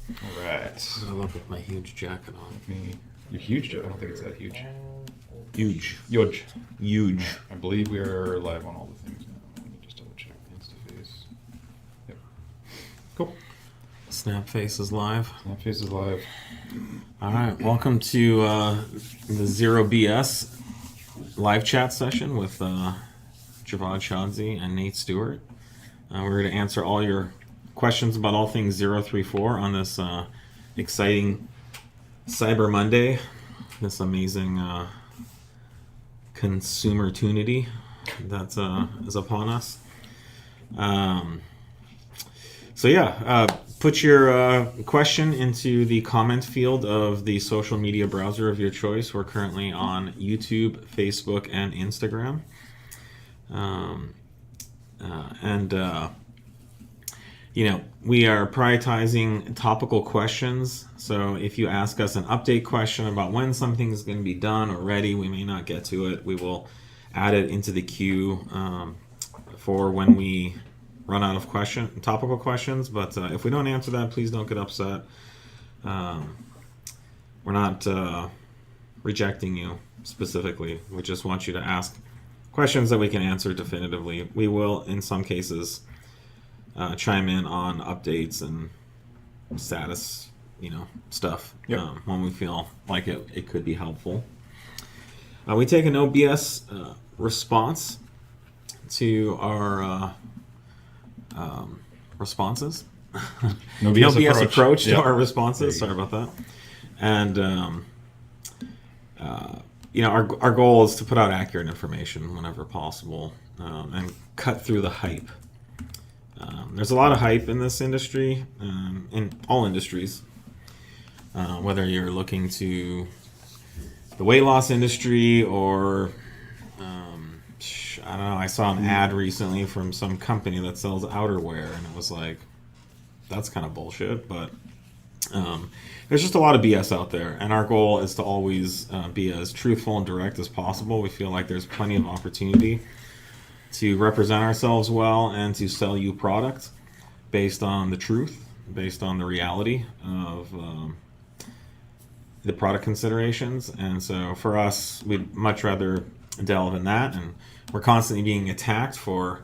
All right. I love with my huge jacket on. You're huge, Joe. I don't think it's that huge. Huge. Huge. Huge. I believe we are live on all the things now. Let me just double check. Instaface. Yep. Cool. Snapface is live. Snapface is live. All right. Welcome to the Zero BS live chat session with Javad Shadzi and Nate Stewart. We're going to answer all your questions about all things 034 on this exciting Cyber Monday, this amazing consumer tunity that is upon us. Put your question into the comment field of the social media browser of your choice. We're currently on YouTube, Facebook, and Instagram. We are prioritizing topical questions. So if you ask us an update question about when something is going to be done or ready, we may not get to it. We will add it into the queue for when we run out of topical questions. But if we don't answer that, please don't get upset. We're not rejecting you specifically. We just want you to ask questions that we can answer definitively. We will, in some cases, chime in on updates and status, stuff when we feel like it could be helpful. We take a no BS response to our responses. No BS, approach to our responses. Sorry about that. And our goal is to put out accurate information whenever possible and cut through the hype. There's a lot of hype in this industry, in all industries, whether you're looking to the weight loss industry or, I don't know, I saw an ad recently from some company that sells outerwear, and it was like, that's kind of bullshit, but there's just a lot of BS out there, and our goal is to always be as truthful and direct as possible. We feel like there's plenty of opportunity to represent ourselves well and to sell you product based on the truth, based on the reality of the product considerations. And so for us, we'd much rather delve in that, and we're constantly being attacked for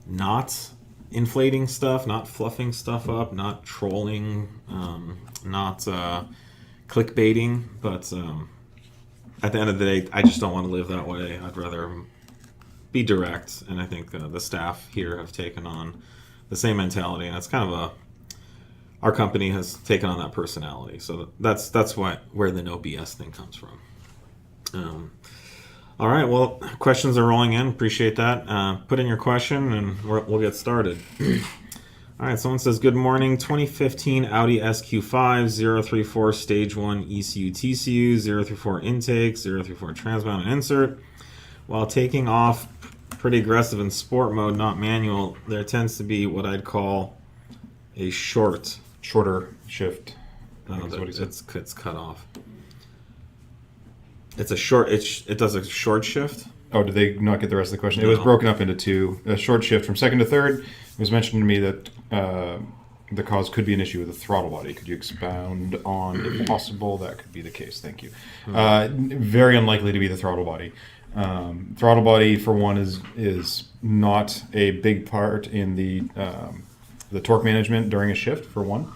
not inflating stuff, not fluffing stuff up, not trolling, not clickbaiting. But at the end of the day, I just don't want to live that way. I'd rather be direct, and I think the staff here have taken on the same mentality, and it's kind of our company has taken on that personality. So that's where the no BS thing comes from. All right, well, questions are rolling in. Appreciate that. Put in your question, and we'll get started. All right, someone says, good morning. 2015 Audi SQ5, 034 Stage 1 ECU TCU, 034 intake, 034 transmount and insert. While taking off pretty aggressive in sport mode, not manual, there tends to be what I'd call a shorter shift. It's cut off. It's a short. It does a short shift. Oh, did they not get the rest of the question? No. It was broken up into two. A short shift from second to third. It was mentioned to me that the cause could be an issue with the throttle body. Could you expound on, if possible, that could be the case? Thank you. Very unlikely to be the throttle body. Throttle body, for one, is not a big part in the torque management during a shift, for one.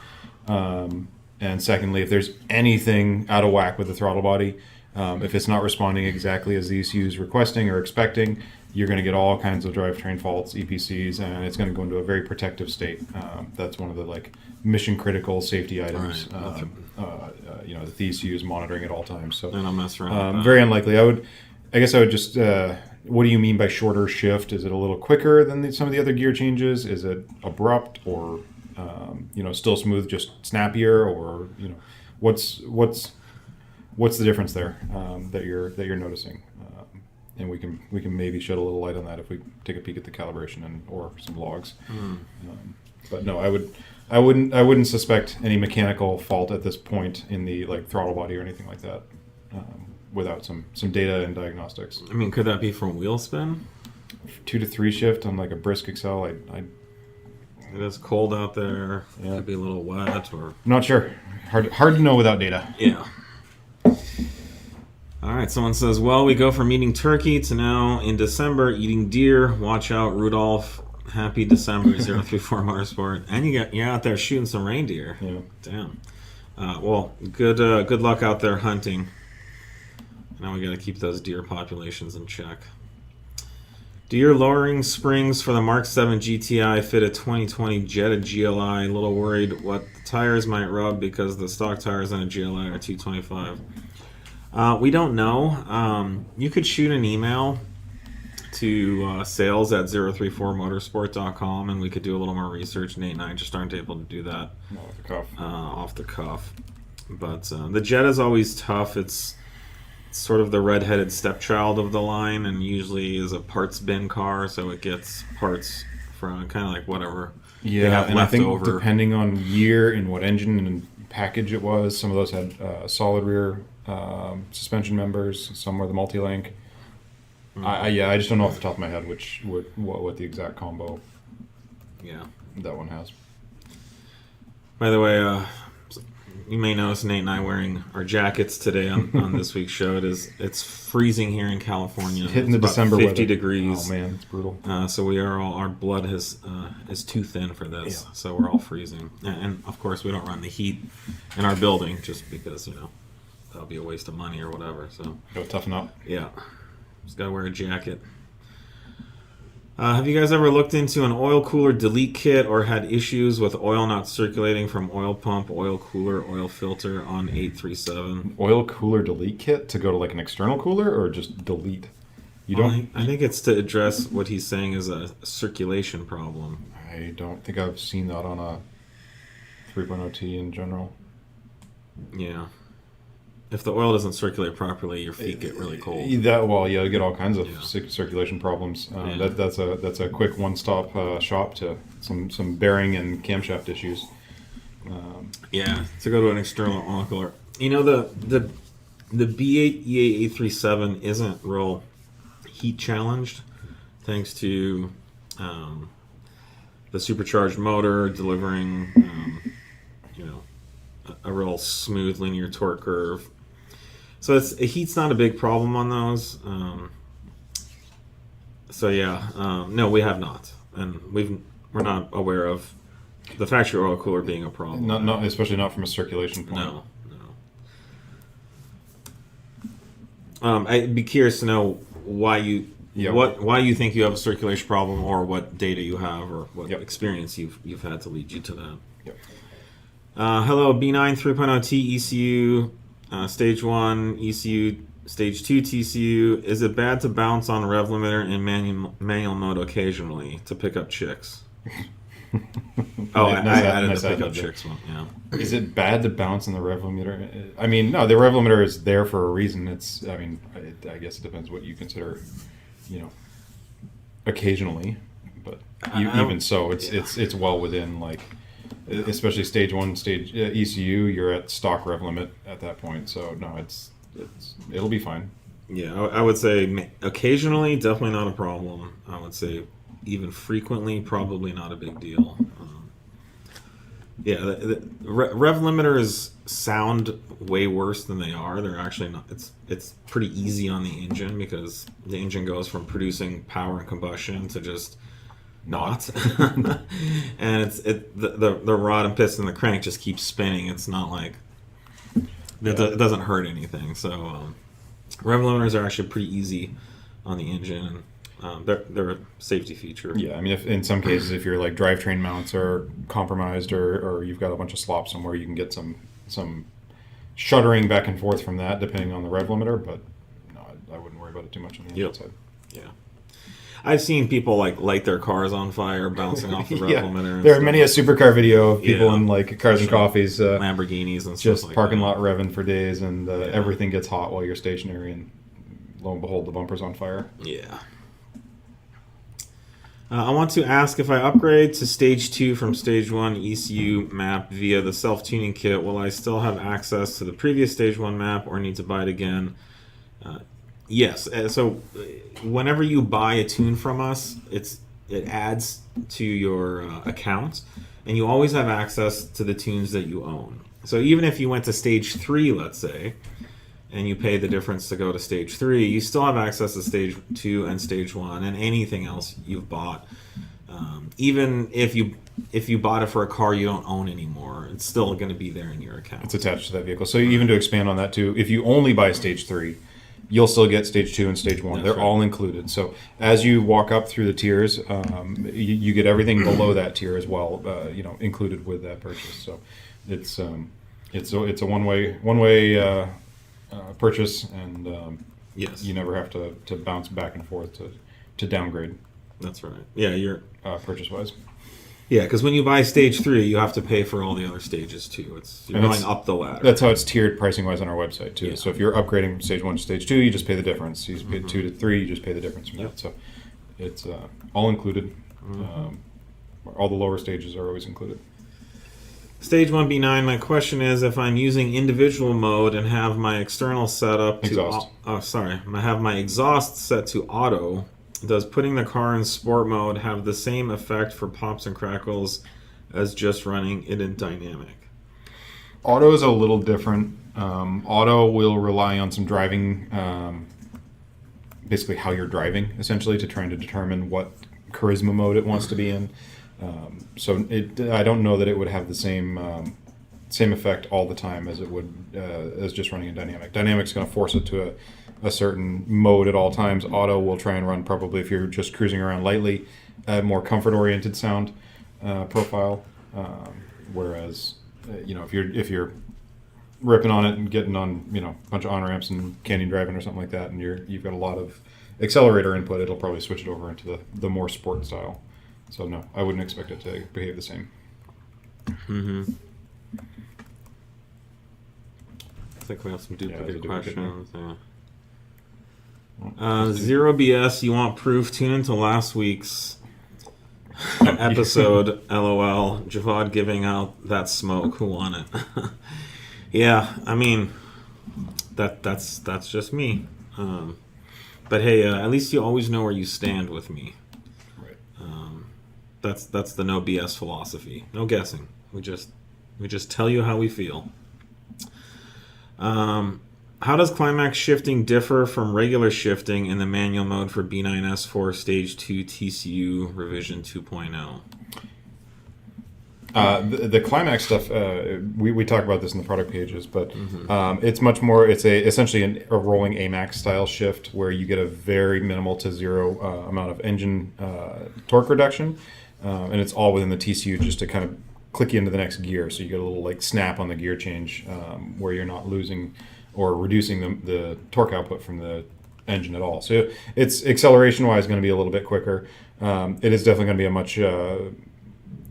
And secondly, if there's anything out of whack with the throttle body, if it's not responding exactly as the ECU is requesting or expecting, you're going to get all kinds of drivetrain faults, EPCs, and it's going to go into a very protective state. That's one of the mission critical safety items. Right. That the ECU is monitoring at all times. So Then I'll mess around with that. very unlikely. I guess I would just. What do you mean by shorter shift? Is it a little quicker than some of the other gear changes? Is it abrupt or still smooth, just snappier, or what's the difference there that you're noticing? And we can maybe shed a little light on that if we take a peek at the calibration or some logs. But no, I wouldn't suspect any mechanical fault at this point in the throttle body or anything like that. Without some data and diagnostics. I mean, could that be from wheel spin? 2 to 3 shift on a brisk Excel. It is cold out there. Yeah. Could be a little wet or... Not sure. Hard to know without data. Yeah. All right, someone says, well, we go from eating turkey to now in December eating deer. Watch out, Rudolph. Happy December, 034 Motorsport. And you're out there shooting some reindeer. Yeah. Damn. Well, good luck out there hunting. Now we got to keep those deer populations in check. Do your lowering springs for the Mk7 GTI fit a 2020 Jetta GLI? A little worried what the tires might rub because the stock tires on a GLI are 225. We don't know. You could shoot an email to sales at 034motorsport.com and we could do a little more research. Nate and I just aren't able to do that off the cuff. But the Jetta's always tough. It's sort of the red-headed stepchild of the line and usually is a parts bin car, so it gets parts from kind of like whatever they have and left I think over. depending on year and what engine and package it was, some of those had solid rear suspension members, some were the multi-link. I just don't know off the top of my head what the exact combo that one has. By the way, you may notice Nate and I wearing our jackets today on this week's show. It's freezing here in California. Hitting it's the December 50 weather. degrees. Oh man, it's brutal. So we are all, our blood is too thin for this. Yeah. So we're all freezing. And of course we don't run the heat in our building just because, that'll be a waste of money or whatever. So Go toughen up. yeah, just gotta wear a jacket. Have you guys ever looked into an oil cooler delete kit or had issues with oil not circulating from oil pump, oil cooler, oil filter on 837? Oil cooler delete kit to go to like an external cooler or just delete? You Well, don't. I think it's to address what he's saying is a circulation problem. I don't think I've seen that on a 3.0T in general. Yeah. If the oil doesn't circulate properly, your feet get really cold. You get all kinds of circulation problems. That's a quick one-stop shop to some bearing and camshaft issues. To go to an external oil cooler. The B8 A37 isn't real heat challenged, thanks to the supercharged motor delivering a real smooth linear torque curve. So heat's not a big problem on those. No, we have not, and we're not aware of the factory oil cooler being a problem. Not especially not from a circulation point. No. I'd be curious to know why you think you have a circulation problem, or what data you have, or what experience you've had to lead you to that. Yep. Hello, B9 3.0T ECU Stage 1, ECU Stage 2 TCU. Is it bad to bounce on rev limiter in manual mode occasionally to pick up chicks? I added the pick up chicks one. Yeah. Is it bad to bounce on the rev limiter? I mean, no. The rev limiter is there for a reason. I guess it depends what you consider, occasionally. But even so, it's well within like. Especially stage 1, ECU, you're at stock rev limit at that point. So no, it'll be fine. Yeah, I would say occasionally, definitely not a problem. I would say even frequently, probably not a big deal. The rev limiters sound way worse than they are. They're actually not. It's pretty easy on the engine because the engine goes from producing power and combustion to just not. And the rod and piston, the crank just keeps spinning. It's not like it doesn't hurt anything. So rev limiters are actually pretty easy on the engine, and they're a safety feature. Yeah, I mean, if in some cases, if your like drivetrain mounts are compromised or you've got a bunch of slop somewhere, you can get some shuddering back and forth from that, depending on the rev limiter. But no, I wouldn't worry about it too much on the engine side. Yeah. I've seen people light their cars on fire, bouncing off the rev limiter. There are many a supercar video of people in like cars and coffees, Lamborghinis and stuff just like parking that. lot revving for days, and everything gets hot while you're stationary, and lo and behold, the bumper's on fire. Yeah. I want to ask, if I upgrade to Stage 2 from Stage 1 ECU map via the self-tuning kit, will I still have access to the previous Stage 1 map or need to buy it again? Yes. So whenever you buy a tune from us, it's it adds to your account, and you always have access to the tunes that you own. So even if you went to stage 3, let's say, and you pay the difference to go to stage 3, you still have access to stage 2 and stage 1 and anything else you've bought. Even if you bought it for a car you don't own anymore, it's still going to be there in your account. It's attached to that vehicle. So even to expand on that too, if you only buy stage 3, you'll still get stage 2 and stage 1. They're all included. So as you walk up through the tiers, you get everything below that tier as well, included with that purchase. So it's a one way purchase, and Yes. you never have to bounce back and forth to downgrade. That's right. Yeah, you're purchase wise. Yeah, because when you buy stage 3, you have to pay for all the other stages too. You're going up the ladder. That's how it's tiered pricing wise on our website too. Yeah. So if you're upgrading from stage 1 to stage 2, you just pay the difference. You pay 2 to 3, you just pay the difference from that. So it's all included. All the lower stages are always included. Stage 1 B9, my question is, if I'm using individual mode and have my external setup to Exhaust. I have my exhaust set to auto, does putting the car in sport mode have the same effect for pops and crackles as just running it in dynamic? Auto is a little different. Auto will rely on some driving, basically how you're driving, essentially, to trying to determine what charisma mode it wants to be in. So I don't know that it would have the same effect all the time as it would as just running in dynamic. Dynamic's going to force it to a certain mode at all times. Auto will try and run, probably if you're just cruising around lightly, a more comfort-oriented sound profile. Whereas if you're ripping on it and getting on a bunch of on ramps and canyon driving or something like that, and you've got a lot of accelerator input, it'll probably switch it over into the more sport style. So no, I wouldn't expect it to behave the same. Mm-hmm. I think we have some duplicate questions. Zero BS, you want proof? Tune into last week's episode. LOL. Javad giving out that smoke. Who won it? Yeah, I mean, that's just me. But hey, at least you always know where you stand with me. Right. That's the no BS philosophy. No guessing. We just tell you how we feel. How does Klimax shifting differ from regular shifting in the manual mode for B9 S4 Stage 2 TCU revision 2.0? The Klimax stuff, we talk about this in the product pages, but it's much more, it's essentially a rolling AMAX style shift where you get a very minimal to zero amount of engine torque reduction, and it's all within the TCU just to kind of click you into the next gear. So you get a little like snap on the gear change where you're not losing or reducing the torque output from the engine at all. So it's acceleration wise going to be a little bit quicker. It is definitely going to be a much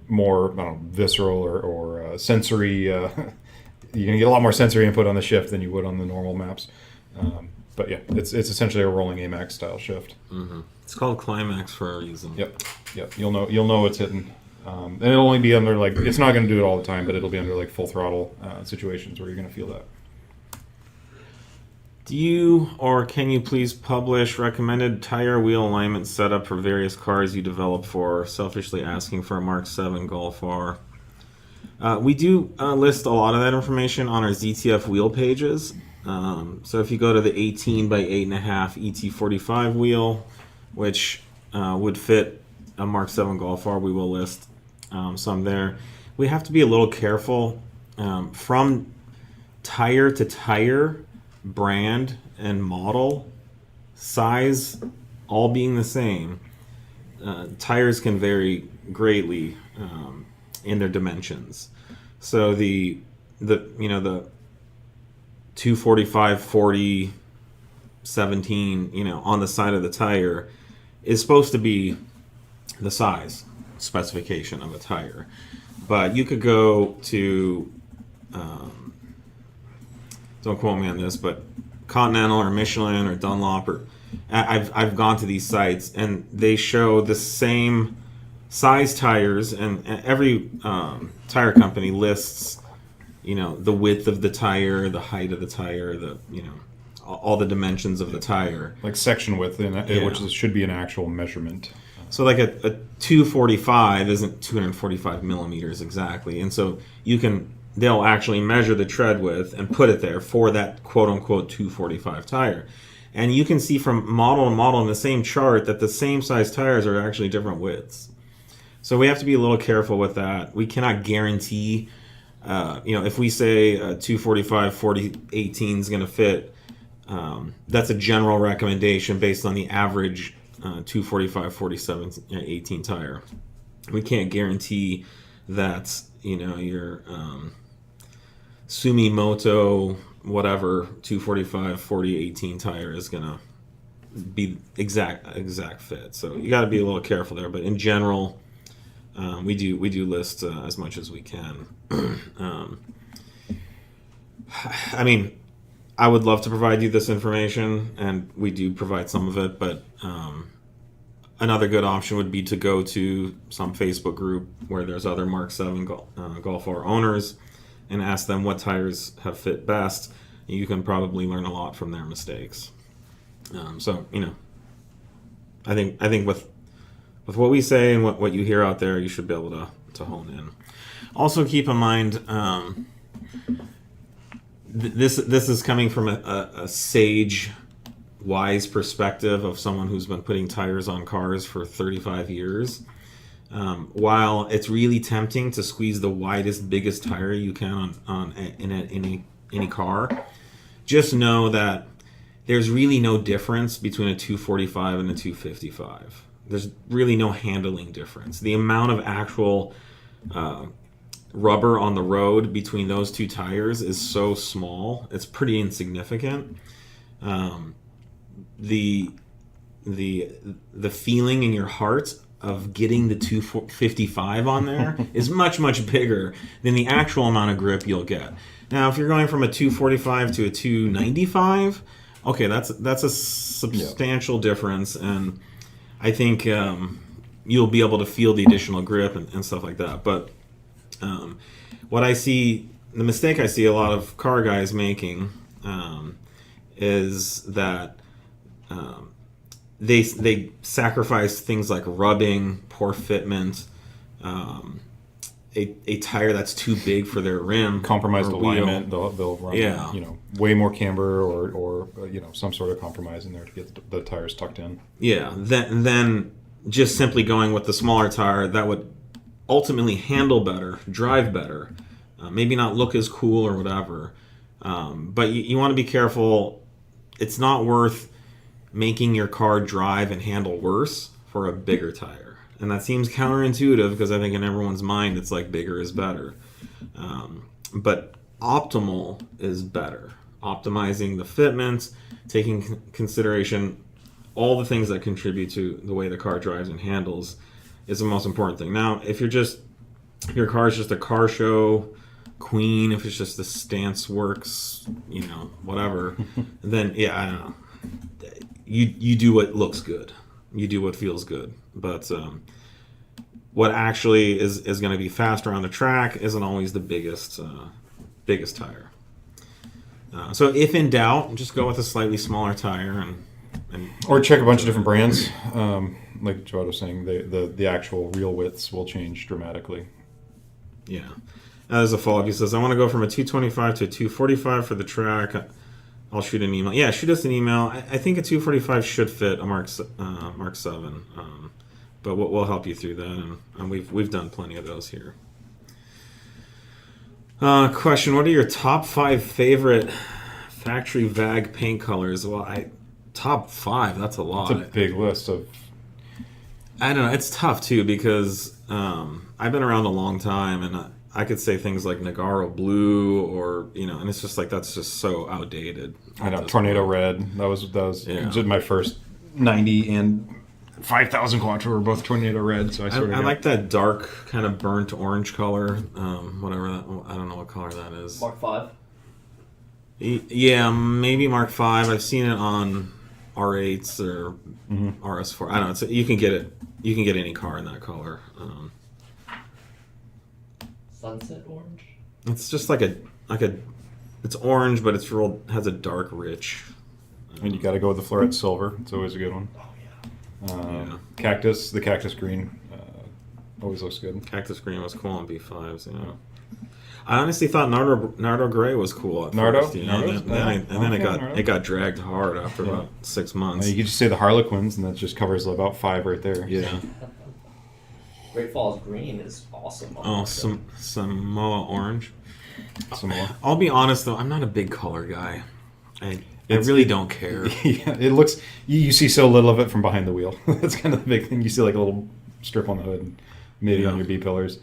more visceral or sensory. You're going to get a lot more sensory input on the shift than you would on the normal maps. But yeah, it's essentially a rolling AMAX style shift. Mm-hmm. It's called Klimax for a reason. Yep. You'll know it's hitting. And it'll only be under it's not going to do it all the time, but it'll be under full throttle situations where you're going to feel that. Do you or can you please publish recommended tire wheel alignment setup for various cars you develop for? Selfishly asking for a Mk7 Golf R. We do list a lot of that information on our ZTF wheel pages. So if you go to the 18 by 8.5 ET45 wheel, which would fit a Mk7 Golf R, we will list some there. We have to be a little careful from tire to tire, brand and model, size, all being the same. Tires can vary greatly in their dimensions. So the 245 40 17 on the side of the tire is supposed to be the size specification of a tire, but you could go to don't quote me on this, but Continental or Michelin or Dunlop, or I've gone to these sites and they show the same size tires, and every tire company lists the width of the tire, the height of the tire, all the dimensions of the tire, like section width, which should be an actual measurement. So like a 245 isn't 245 millimeters exactly, and so they'll actually measure the tread width and put it there for that quote-unquote 245 tire. And you can see from model to model in the same chart that the same size tires are actually different widths. So we have to be a little careful with that. We cannot guarantee, if we say a 245 4018 is going to fit, that's a general recommendation based on the average 245 47 18 tire. We can't guarantee that your Sumimoto whatever 245 4018 tire is gonna be exact fit. So you got to be a little careful there. But in general, we do list as much as we can. I mean, I would love to provide you this information, and we do provide some of it, but another good option would be to go to some Facebook group where there's other Mk7 Golf R owners and ask them what tires have fit best. You can probably learn a lot from their mistakes. I think with what we say and what you hear out there, you should be able to hone in. Also, keep in mind, this is coming from a sage, wise perspective of someone who's been putting tires on cars for 35 years. While it's really tempting to squeeze the widest, biggest tire you can in any car, just know that there's really no difference between a 245 and a 255. There's really no handling difference. The amount of actual rubber on the road between those two tires is so small, it's pretty insignificant. The feeling in your heart of getting the 255 on there is much bigger than the actual amount of grip you'll get. Now, if you're going from a 245 to a 295, okay, that's a substantial difference, and I think you'll be able to feel the additional grip and stuff like that. But what I see, the mistake I see a lot of car guys making is that they sacrifice things like rubbing, poor fitment, a tire that's too big for their rim, Compromised alignment. They'll run way more camber or some sort of compromise in there to get the tires tucked in. Yeah, then just simply going with the smaller tire that would ultimately handle better, drive better, maybe not look as cool or whatever. But you want to be careful. It's not worth making your car drive and handle worse for a bigger tire. And that seems counterintuitive because I think in everyone's mind it's like bigger is better. But optimal is better. Optimizing the fitments, taking consideration all the things that contribute to the way the car drives and handles is the most important thing. Now, if your car is just a car show queen, if it's just the stance works, whatever, then I don't know. You do what looks good. You do what feels good. But what actually is going to be faster on the track isn't always the biggest tire. So if in doubt, just go with a slightly smaller tire and or check a bunch of different brands. Like Joe was saying, the actual real widths will change dramatically. Yeah. There's a follow-up. He says, I want to go from a 225 to a 245 for the track. I'll shoot an email. Yeah, shoot us an email. I think a 245 should fit a Mark 7, but we'll help you through that, and we've done plenty of those here. Question: what are your top 5 favorite factory VAG paint colors? Well, top 5. That's a lot. It's a big list of. I don't know. It's tough too because I've been around a long time, and I could say things like Nagaro Blue or, and it's just like, that's just so outdated. I know, Tornado Red. That was just my first 90 and 5000 Quattro were both Tornado Red. So I like that dark kind of burnt orange color. Whatever that, I don't know what color that is. Mark 5? Yeah, maybe Mark 5. I've seen it on R8s or RS4. I don't know. You can get it. You can get any car in that color. Sunset orange? It's just like a it's orange, but it's has a dark, rich. And you got to go with the Floret Silver. It's always a good one. Oh yeah. Cactus, the cactus green, always looks good. Cactus green was cool on B5s. Yeah. I honestly thought Nardo Gray was cool at Nardo? first. You know, Nardo's? then Nardo? it got dragged hard after about 6 months. You could just say the Harlequins, and that just covers about 5 right there. Yeah. Great Falls Green is awesome. Oh, Samoa Orange. Some more. I'll be honest though, I'm not a big color guy. I really don't care. Yeah, it looks. You see so little of it from behind the wheel. That's kind of the big thing. You see like a little strip on the hood, and maybe on your B pillars.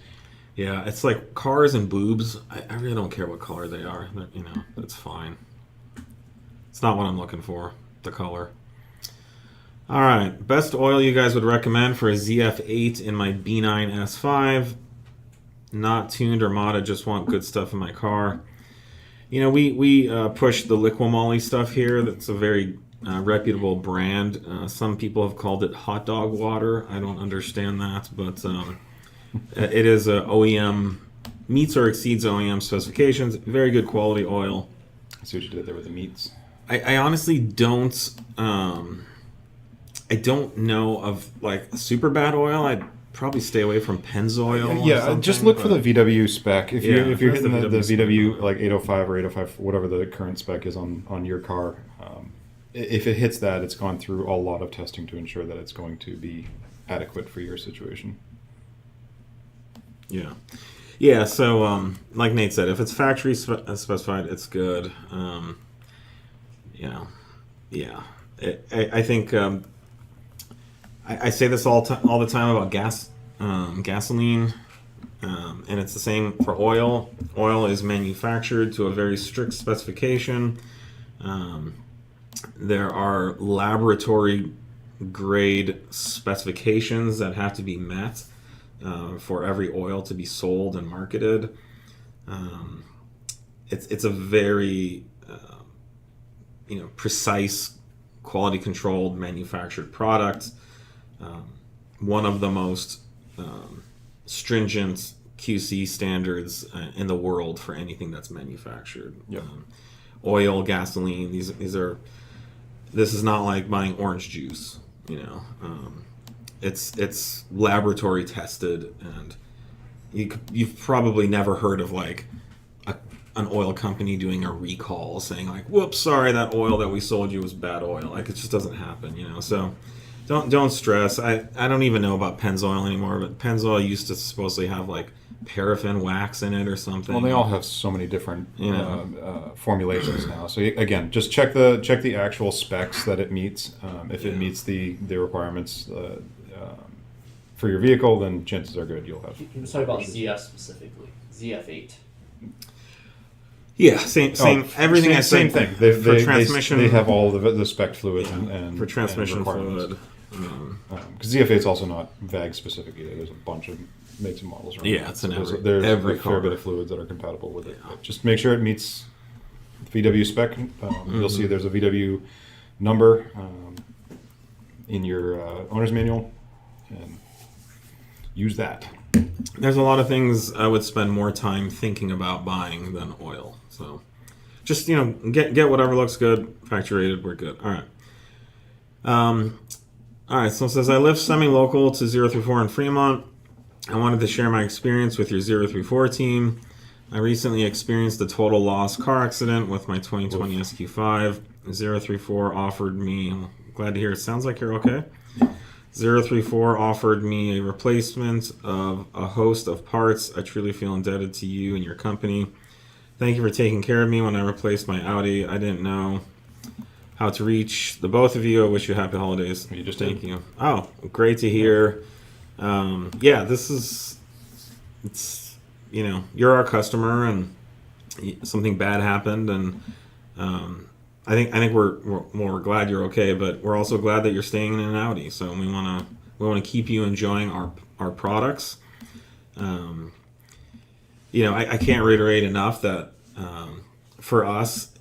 Yeah, it's like cars and boobs. I really don't care what color they are. You know, that's fine. It's not what I'm looking for, the color. All right, best oil you guys would recommend for a ZF8 in my B9 RS5. Not tuned or modded, just want good stuff in my car. You know, we push the Liquimoly stuff here. That's a very reputable brand. Some people have called it hot dog water. I don't understand that, but it is a OEM, meets or exceeds OEM specifications. Very good quality oil. I see what you did there with the meats. I honestly don't. I don't know of like super bad oil. I'd probably stay away from Pennzoil. Yeah, just look for the VW spec. If you're that's hitting the spec. VW like 805 or 805, whatever the current spec is on your car, if it hits that, it's gone through a lot of testing to ensure that it's going to be adequate for your situation. Yeah. So like Nate said, if it's factory specified, it's good. I think I say this all the time about gasoline, and it's the same for oil. Oil is manufactured to a very strict specification. There are laboratory grade specifications that have to be met for every oil to be sold and marketed. It's a very precise, quality controlled manufactured product. One of the most stringent QC standards in the world for anything that's manufactured. Yep. Oil, gasoline, this is not like buying orange juice, it's laboratory tested, and you've probably never heard of like an oil company doing a recall saying like, whoops, sorry, that oil that we sold you was bad oil. Like, it just doesn't happen, so don't stress. I don't even know about Pennzoil anymore, but Pennzoil used to supposedly have like paraffin wax in it or something. Well, they all have so many different formulations now. So again, just check the actual specs that it meets. If it meets the requirements for your vehicle, then chances are good you'll have. You talk about ZF specifically, ZF8. Yeah, same. Everything I said. Same thing. For transmission, they have all the spec fluids and for transmission fluid. Because ZF8 is also not VAG specific either. There's a bunch of makes and models around. Yeah, it's in there's every a fair bit of fluids that are compatible with it. But just make sure it meets VW spec. You'll see there's a VW number in your owner's manual, and use that. There's a lot of things I would spend more time thinking about buying than oil. So just get whatever looks good, factory rated, we're good. All right. All right, so it says, I live semi-local to 034 in Fremont. I wanted to share my experience with your 034 team. I recently experienced a total loss car accident with my 2020 SQ5. 034 offered me, I'm glad to hear it sounds like you're okay. 034 offered me a replacement of a host of parts. I truly feel indebted to you and your company. Thank you for taking care of me when I replaced my Audi. I didn't know how to reach the both of you. I wish you happy holidays. You just Thank did. you. Oh, great to hear. It's you're our customer, and something bad happened, and I think we're glad you're okay, but we're also glad that you're staying in an Audi. So we want to keep you enjoying our products. I can't reiterate enough that for us,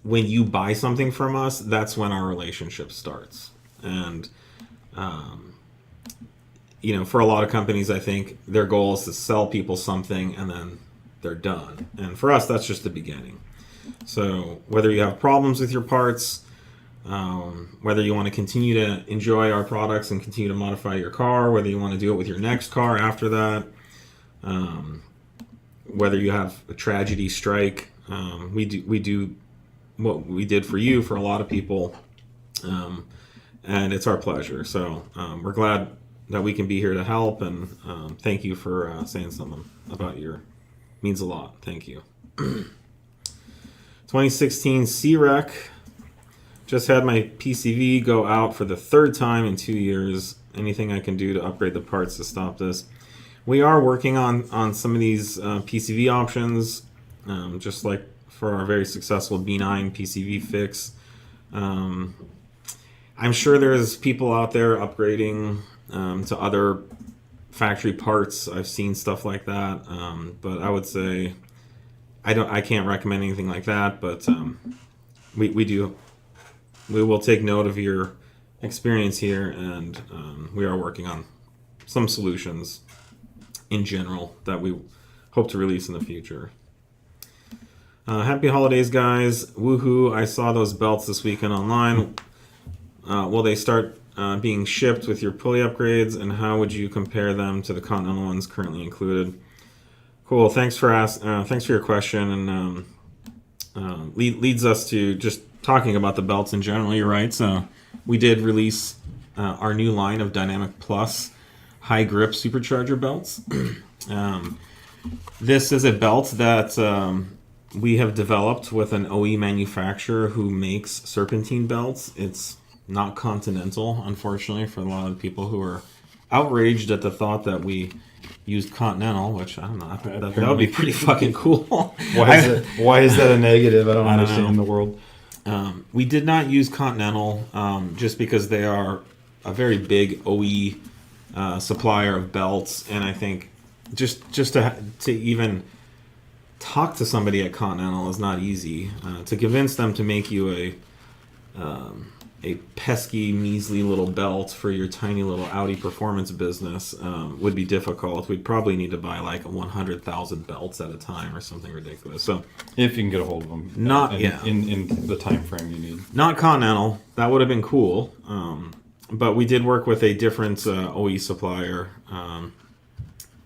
when you buy something from us, that's when our relationship starts. And, for a lot of companies, I think their goal is to sell people something and then they're done. And for us, that's just the beginning. So whether you have problems with your parts, Whether you want to continue to enjoy our products and continue to modify your car, whether you want to do it with your next car after that, whether you have a tragedy strike, we do what we did for you for a lot of people, and it's our pleasure. So we're glad that we can be here to help, and thank you for saying something about your means a lot. Thank you. 2016 CREC. Just had my PCV go out for the 3rd time in 2 years. Anything I can do to upgrade the parts to stop this? We are working on some of these PCV options, just like for our very successful B9 PCV fix. I'm sure there's people out there upgrading to other factory parts. I've seen stuff like that, but I would say I can't recommend anything like that. But we will take note of your experience here, and we are working on some solutions in general that we hope to release in the future. Happy holidays, guys. Woohoo. I saw those belts this weekend online. Will they start being shipped with your pulley upgrades, and how would you compare them to the Continental ones currently included? Cool. Thanks for your question, and leads us to just talking about the belts in general. You're right. So we did release our new line of Dynamic Plus high grip Supercharger belts. This is a belt that we have developed with an OE manufacturer who makes serpentine belts. It's not Continental, unfortunately, for a lot of people who are outraged at the thought that we used Continental, which I don't know. I think that would be pretty fucking cool. Why is that a negative? I don't understand the world. We did not use Continental just because they are a very big OE supplier of belts, and I think just to even talk to somebody at Continental is not easy. To convince them to make you a pesky, measly little belt for your tiny little Audi performance business would be difficult. We'd probably need to buy like 100,000 belts at a time or something ridiculous. So if you can get a hold of them, in the time frame you need. Not Continental. That would have been cool. But we did work with a different OE supplier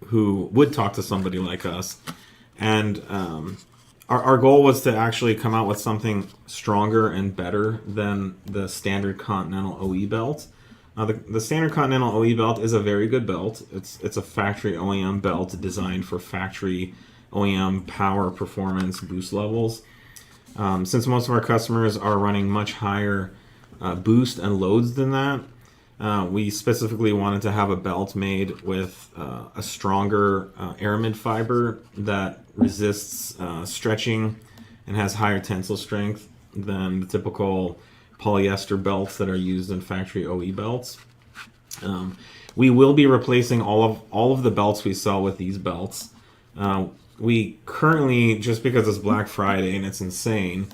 who would talk to somebody like us, and our goal was to actually come out with something stronger and better than the standard Continental OE belt. The standard Continental OE belt is a very good belt. It's a factory OEM belt designed for factory OEM power, performance, boost levels. Since most of our customers are running much higher boost and loads than that, we specifically wanted to have a belt made with a stronger aramid fiber that resists stretching and has higher tensile strength than the typical polyester belts that are used in factory OE belts. We will be replacing all of the belts we sell with these belts. We currently, just because it's Black Friday and it's insane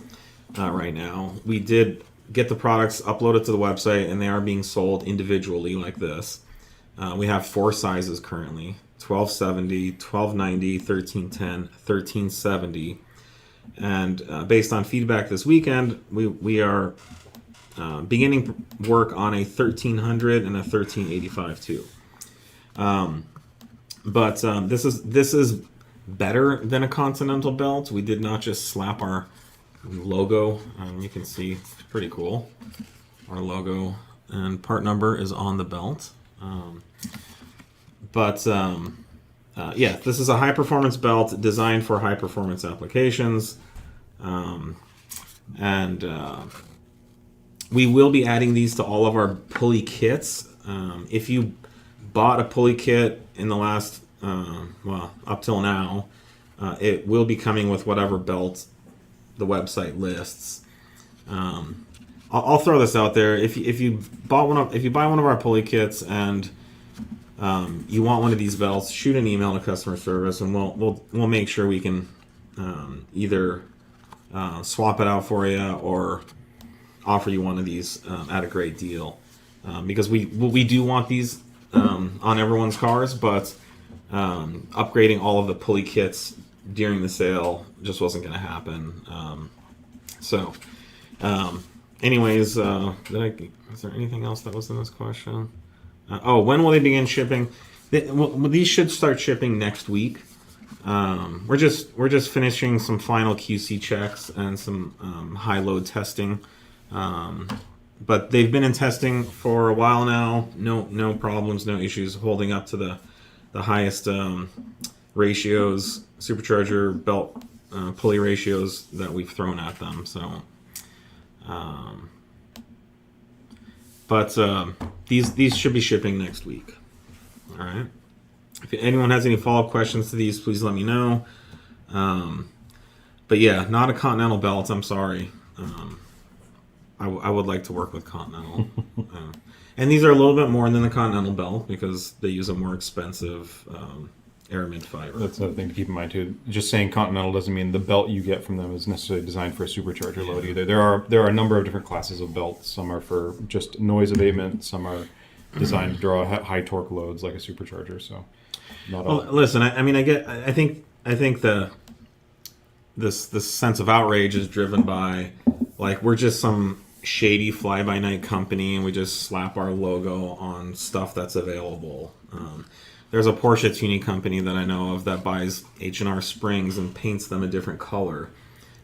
right now, we did get the products uploaded to the website, and they are being sold individually like this. We have 4 sizes currently: 1270, 1290, 1310, 1370. And based on feedback this weekend, we are beginning work on a 1300 and a 1385 too. But this is better than a Continental belt. We did not just slap our logo. You can see it's pretty cool. Our logo and part number is on the belt. Yeah, this is a high performance belt designed for high performance applications. We will be adding these to all of our pulley kits. If you bought a pulley kit in the last, up till now, it will be coming with whatever belt the website lists. I'll throw this out there. If you buy one of our pulley kits and you want one of these belts, shoot an email to customer service, and we'll make sure we can either swap it out for you or offer you one of these at a great deal, because we do want these on everyone's cars, but upgrading all of the pulley kits during the sale just wasn't going to happen. anyways, is there anything else that was in this question? When will they begin shipping? These should start shipping next week. We're just finishing some final QC checks and some high load testing. But they've been in testing for a while now. No problems, no issues, holding up to the highest ratios, supercharger belt pulley ratios that we've thrown at them. So, these should be shipping next week. All right. If anyone has any follow-up questions to these, please let me know. But yeah, not a Continental belt. I'm sorry. I would like to work with Continental. And these are a little bit more than the Continental belt because they use a more expensive aramid fiber. That's another thing to keep in mind too. Just saying Continental doesn't mean the belt you get from them is necessarily designed for a supercharger load either. There are a number of different classes of belts. Some are for just noise abatement. Some are designed to draw high torque loads like a supercharger. So, not all. Well, listen, I think this sense of outrage is driven by like we're just some shady fly-by-night company and we just slap our logo on stuff that's available. There's a Porsche tuning company that I know of that buys H&R springs and paints them a different color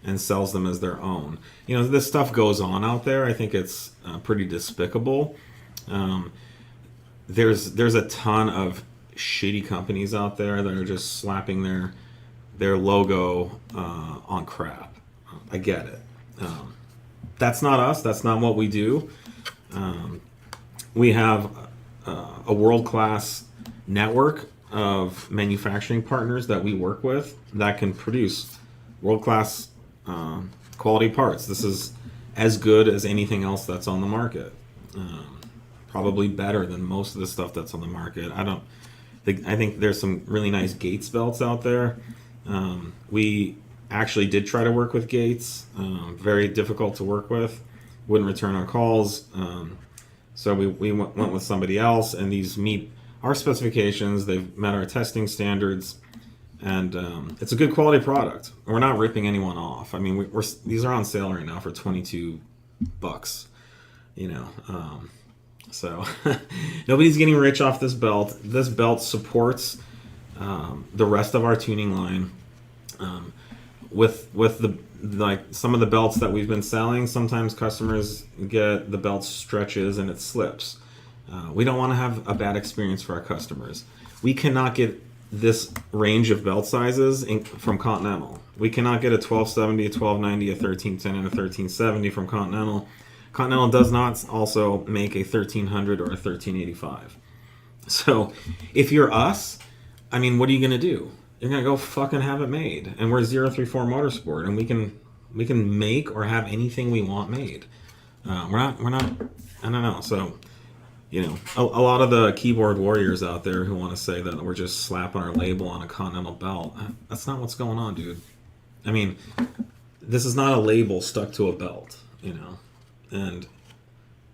and sells them as their own. You know, this stuff goes on out there. I think it's pretty despicable. There's a ton of shitty companies out there that are just slapping their logo on crap. I get it. That's not us. That's not what we do. We have a world-class network of manufacturing partners that we work with that can produce world-class quality parts. This is as good as anything else that's on the market. Probably better than most of the stuff that's on the market. I think there's some really nice Gates belts out there. We actually did try to work with Gates. Very difficult to work with. Wouldn't return our calls. So we went with somebody else, and these meet our specifications. They've met our testing standards, and it's a good quality product. We're not ripping anyone off. I mean, these are on sale right now for $22. You know, so nobody's getting rich off this belt. This belt supports the rest of our tuning line. With the like some of the belts that we've been selling, sometimes customers get the belt stretches and it slips. We don't want to have a bad experience for our customers. We cannot get this range of belt sizes from Continental. We cannot get a 1270, a 1290, a 1310, and a 1370 from Continental. Continental does not also make a 1300 or a 1385. So if you're us, I mean, what are you going to do? You're going to go fucking have it made. And we're 034 Motorsport, and we can make or have anything we want made. We're not, I don't know. So, you know, a lot of the keyboard warriors out there who want to say that we're just slapping our label on a Continental belt, that's not what's going on, dude. I mean, this is not a label stuck to a belt, you know. And,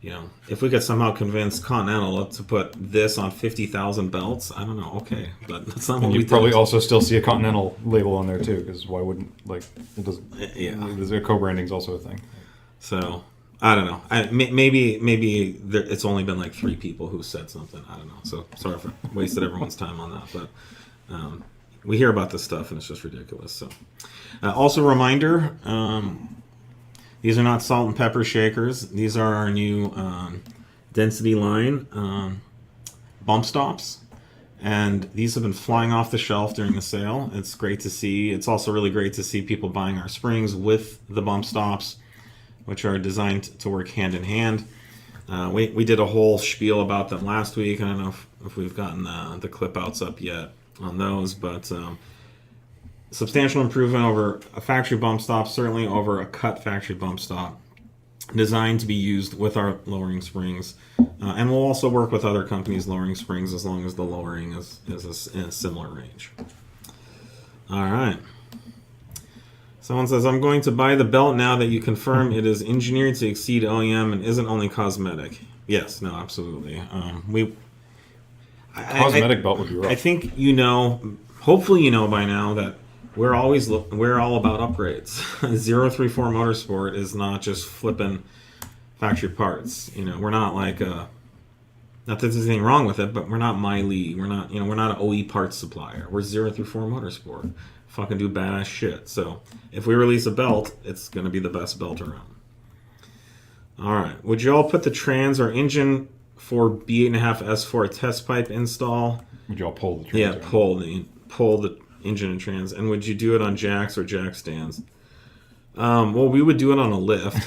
you know, if we could somehow convince Continental to put this on 50,000 belts, I don't know, okay. But that's not what we you probably also still see a Continental label on there, too, because why wouldn't, like, it doesn't, yeah. The co-branding's also a thing. So, I don't know. Maybe it's only been like 3 people who said something. I don't know. So, sorry if I wasted everyone's time on that. But we hear about this stuff, and it's just ridiculous. So, also a reminder, these are not salt and pepper shakers. These are our new density line bump stops. And these have been flying off the shelf during the sale. It's great to see. It's also really great to see people buying our springs with the bump stops, which are designed to work hand in hand. We did a whole spiel about them last week. I don't know if we've gotten the clip outs up yet on those, but substantial improvement over a factory bump stop, certainly over a cut factory bump stop, designed to be used with our lowering springs. And we'll also work with other companies lowering springs as long as the lowering is in a similar range. All right. Someone says, I'm going to buy the belt now that you confirm it is engineered to exceed OEM and isn't only cosmetic. Yes, no, absolutely. Cosmetic belt would be rough. I think you know, hopefully you know by now that we're all about upgrades. 034 Motorsport is not just flipping factory parts. You know, we're not like not that there's anything wrong with it, but we're not Miley. We're not, you know, we're not an OE parts supplier. We're 0 through 4 Motorsport. Fucking do badass shit. So if we release a belt, it's gonna be the best belt around. All right. Would you all put the trans or engine for B8.5 S4 test pipe install? Would you all pull the trans? Yeah, pull the engine and trans. And would you do it on jacks or jack stands? Well, we would do it on a lift.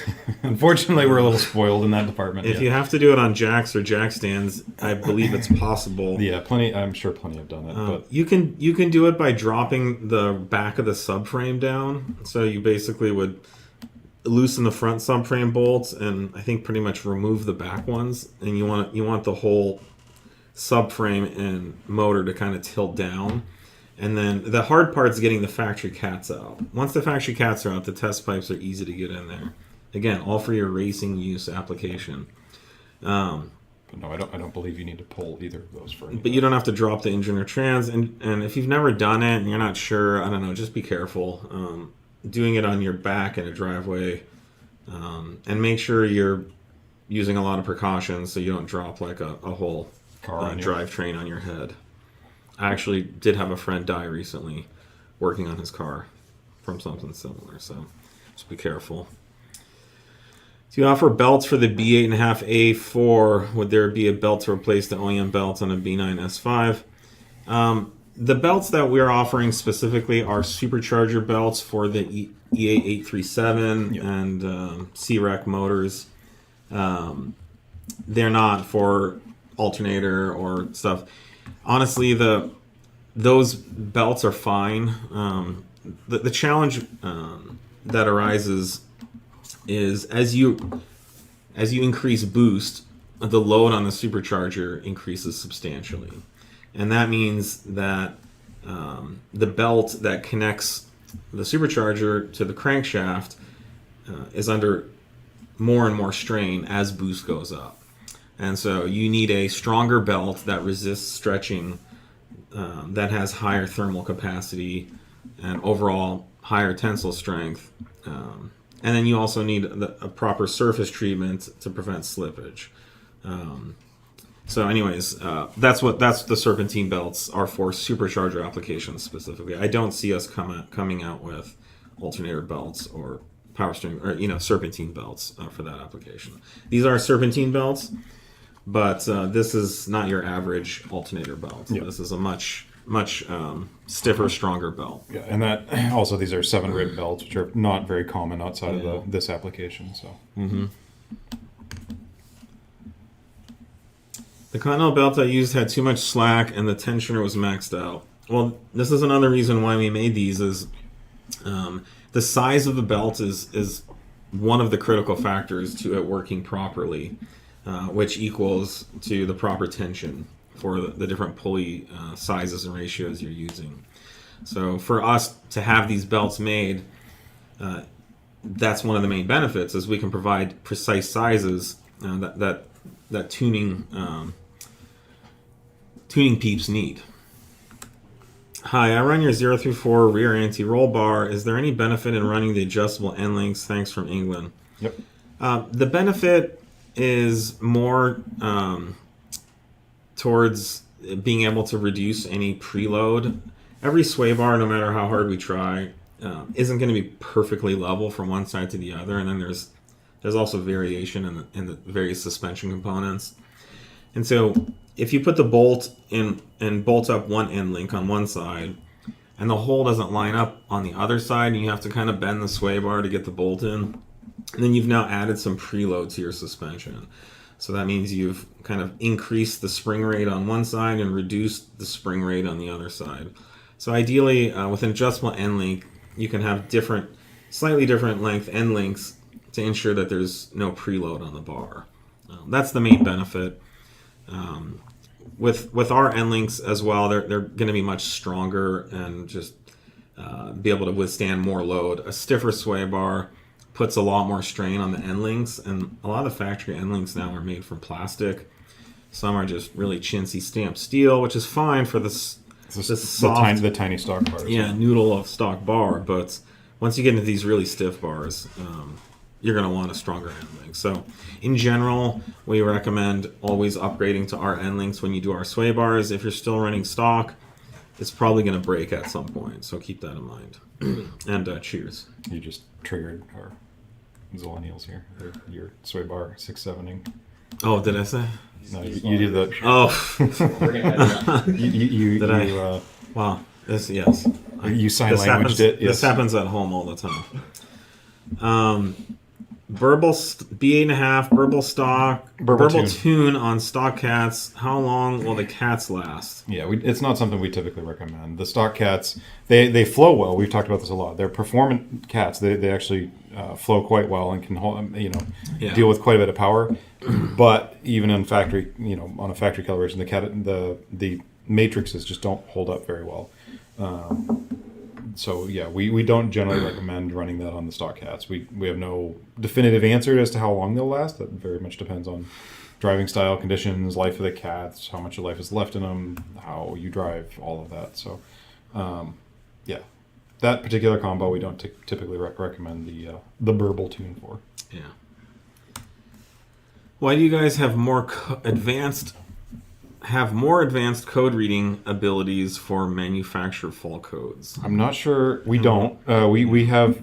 Unfortunately, we're a little spoiled in that department. If you have to do it on jacks or jack stands, I believe it's possible. Yeah, plenty. I'm sure plenty have done it. But You can do it by dropping the back of the subframe down. So you basically would loosen the front subframe bolts and I think pretty much remove the back ones. And you want the whole subframe and motor to kind of tilt down. And then the hard part's getting the factory cats out. Once the factory cats are out, the test pipes are easy to get in there. Again, all for your racing use application. but no, I don't believe you need to pull either of those for. But you don't have to drop the engine or trans. And if you've never done it and you're not sure, I don't know, just be careful. Doing it on your back in a driveway, and make sure you're using a lot of precautions so you don't drop like a whole Car drivetrain on your head. I actually did have a friend die recently working on his car from something similar, so just be careful. Do you offer belts for the B8.5 A4? Would there be a belt to replace the OEM belt on a B9 RS5? The belts that we're offering specifically are Supercharger belts for the E8837 and CREC motors. They're not for alternator or stuff. Honestly, those belts are fine. The challenge that arises is as you increase boost, the load on the supercharger increases substantially, and that means that the belt that connects the supercharger to the crankshaft is under more and more strain as boost goes up. And so you need a stronger belt that resists stretching, that has higher thermal capacity and overall higher tensile strength. And then you also need a proper surface treatment to prevent slippage. So anyways, that's the serpentine belts are for supercharger applications specifically. I don't see us coming out with alternator belts or power steering or serpentine belts for that application. These are serpentine belts. But this is not your average alternator belt. Yep. This is a much stiffer, stronger belt. Yeah, and that also these are 7-rib belts, which are not very common outside of this application. So. Mm-hmm. The Continental belt I used had too much slack, and the tensioner was maxed out. Well, this is another reason why we made these. Is the size of the belt is one of the critical factors to it working properly. Which equals to the proper tension for the different pulley sizes and ratios you're using. So for us to have these belts made, that's one of the main benefits is we can provide precise sizes that tuning peeps need. Hi, I run your 0 through 4 rear anti-roll bar. Is there any benefit in running the adjustable end links? Thanks from England. Yep. The benefit is more towards being able to reduce any preload. Every sway bar, no matter how hard we try, isn't going to be perfectly level from one side to the other, and then there's also variation in the various suspension components. And so if you put the bolt in and bolt up one end link on one side, and the hole doesn't line up on the other side, and you have to kind of bend the sway bar to get the bolt in, and then you've now added some preload to your suspension. So that means you've kind of increased the spring rate on one side and reduced the spring rate on the other side. So ideally, with an adjustable end link, you can have slightly different length end links to ensure that there's no preload on the bar. That's the main benefit. With our end links as well, they're going to be much stronger and just be able to withstand more load. A stiffer sway bar puts a lot more strain on the end links, and a lot of the factory end links now are made from plastic. Some are just really chintzy stamped steel, which is fine for this soft, the tiny stock bars. noodle of stock bar. But once you get into these really stiff bars, you're going to want a stronger end link. So in general, we recommend always upgrading to our end links when you do our sway bars. If you're still running stock, it's probably going to break at some point. So keep that in mind. And cheers. You just triggered our zillennials here. Your sway bar 6-7ing. Oh, did I say? No, you did the. Oh. We're gonna Did I? Wow. Yes. You sign This languaged happens, it. Yes. This happens at home all the time. Burble B8.5 Burble stock Burble tune on stock cats. How long will the cats last? Yeah, it's not something we typically recommend. The stock cats, they flow well. We've talked about this a lot. They're performant cats. They actually flow quite well and can hold, deal with quite a bit of power. But even in factory, on a factory calibration, the matrices just don't hold up very well. So yeah, we don't generally recommend running that on the stock cats. We have no definitive answer as to how long they'll last. That very much depends on driving style, conditions, life of the cats, how much of life is left in them, how you drive, all of that. So yeah, that particular combo we don't typically recommend the Burble tune for. Yeah. Why do you guys have more advanced code reading abilities for manufacturer fault codes? I'm not sure. We don't. We have,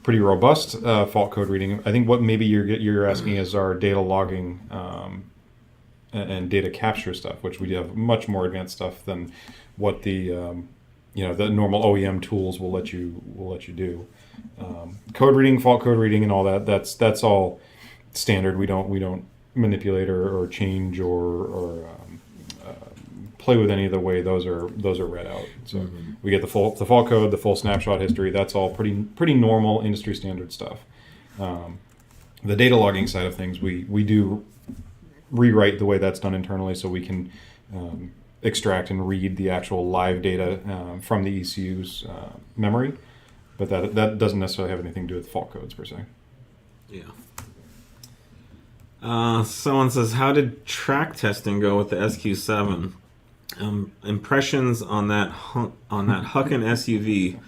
pretty robust fault code reading. I think what maybe you're asking is our data logging and data capture stuff, which we have much more advanced stuff than what the the normal OEM tools will let you do. Code reading, fault code reading, and all that. That's all standard. We don't manipulate or change or play with any of the way those are read out. So we get the fault code, the full snapshot history. That's all pretty normal industry standard stuff. The data logging side of things, we do rewrite the way that's done internally, so we can extract and read the actual live data from the ECU's memory. But that doesn't necessarily have anything to do with fault codes per se. Yeah. Someone says, how did track testing go with the SQ7? Impressions on that hunckin SUV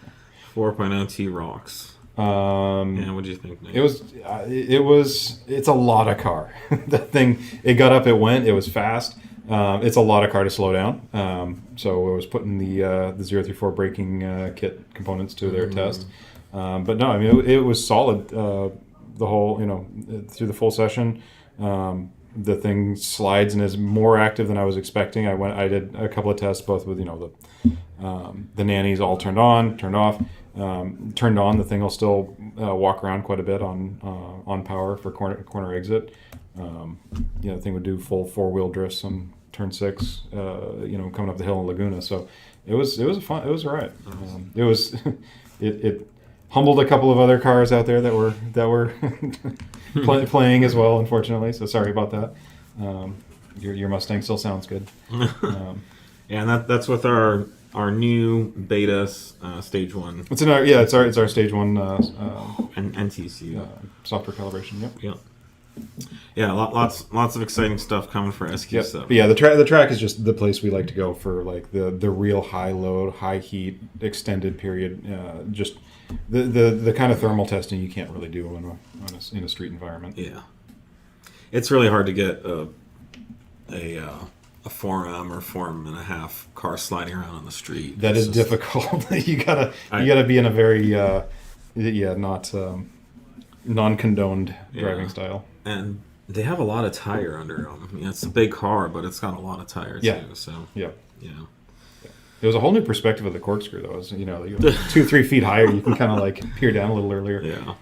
4.0 T rocks. Yeah, what do you think, Nick? It's a lot of car. That thing, it got up, it went, it was fast. It's a lot of car to slow down. So it was putting the 034 braking kit components to their test. But no, I mean, it was solid the whole, through the full session. The thing slides and is more active than I was expecting. I did a couple of tests, both with the nannies all turned on, turned off, turned on. The thing will still walk around quite a bit on power for corner exit. The thing would do full 4-wheel drifts on turn 6. Coming up the hill in Laguna. So it was fun. It was all right. It humbled a couple of other cars out there that were playing as well, unfortunately. So sorry about that. Your Mustang still sounds good. Yeah, and that's with our new beta stage 1. It's our stage 1 and TCU software calibration. Yep. Yeah. Yeah, lots of exciting stuff coming for SQ7. Yep. But yeah, the track is just the place we like to go for like the real high load, high heat, extended period. Just the kind of thermal testing you can't really do in a street environment. Yeah, it's really hard to get a 4M or 4.5 car sliding around on the street. That is difficult. you gotta be in a very not non-condoned driving style. And they have a lot of tire under them. It's a big car, but it's got a lot of tire too. So yeah. It was a whole new perspective of the corkscrew, though. It was, 2-3 feet higher, you can kind of like peer down a little earlier. Yeah.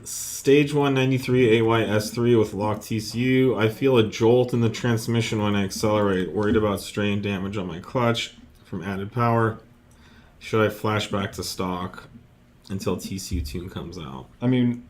Stage 193 AY S3 with locked TCU. I feel a jolt in the transmission when I accelerate. Worried about strain damage on my clutch from added power. Should I flash back to stock until TCU tune comes out? I mean,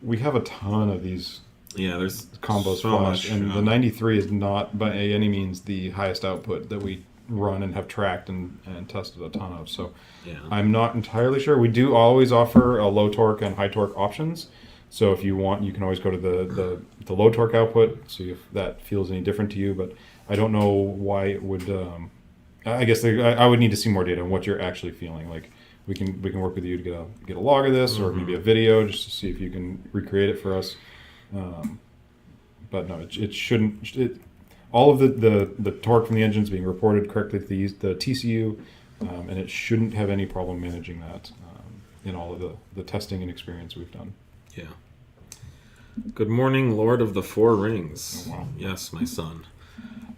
we have a ton of these. Yeah, there's combos so flashed, much, and the 93 is not by any means the highest output that we run and have tracked and tested a ton of. So yeah. I'm not entirely sure. We do always offer a low torque and high torque options. So if you want, you can always go to the low torque output, see if that feels any different to you. But I don't know why it would. I guess I would need to see more data on what you're actually feeling. Like, we can work with you to get a log of this, or maybe a video, just to see if you can recreate it for us. But no, it shouldn't. All of the torque from the engine is being reported correctly to the TCU, and it shouldn't have any problem managing that in all of the testing and experience we've done. Yeah. Good morning, Lord of the Four Rings. Oh, wow. Yes, my son.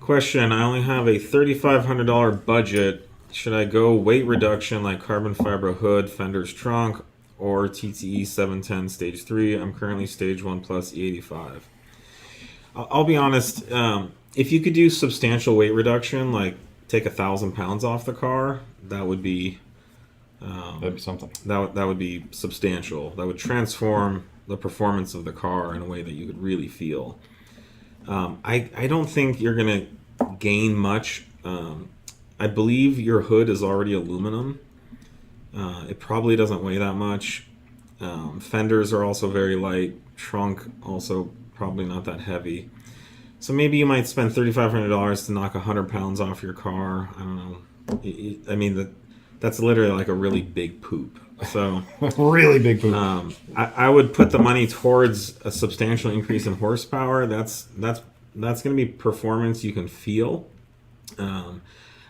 Question, I only have a $3,500 budget. Should I go weight reduction like carbon fiber hood, Fenders trunk, or TTE710 Stage 3? I'm currently Stage 1 plus E85. I'll be honest, if you could do substantial weight reduction, like take 1,000 pounds off the car, that would be... That'd be something. That would be substantial. That would transform the performance of the car in a way that you could really feel. I don't think you're going to gain much. I believe your hood is already aluminum. It probably doesn't weigh that much. Fenders are also very light. Trunk also probably not that heavy. So maybe you might spend $3,500 to knock 100 pounds off your car. I don't know. I mean, that's literally like a really big poop. So really big poop. I would put the money towards a substantial increase in horsepower. That's going to be performance you can feel.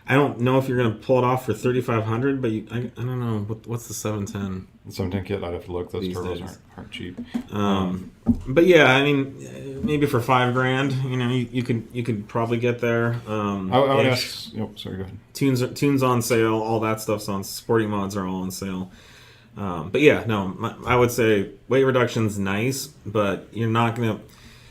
I don't know if you're going to pull it off for $3,500, but I don't know what's the 710. The 710 kit, I'd have to look. Those These turbos days. aren't cheap. But yeah, I mean, maybe for $5,000, you know, you could probably get there. I would ask. Oh, sorry, go ahead. Tunes on sale, all that stuff's on. Sporty mods are all on sale. But yeah, no, I would say weight reduction's nice, but you're not gonna.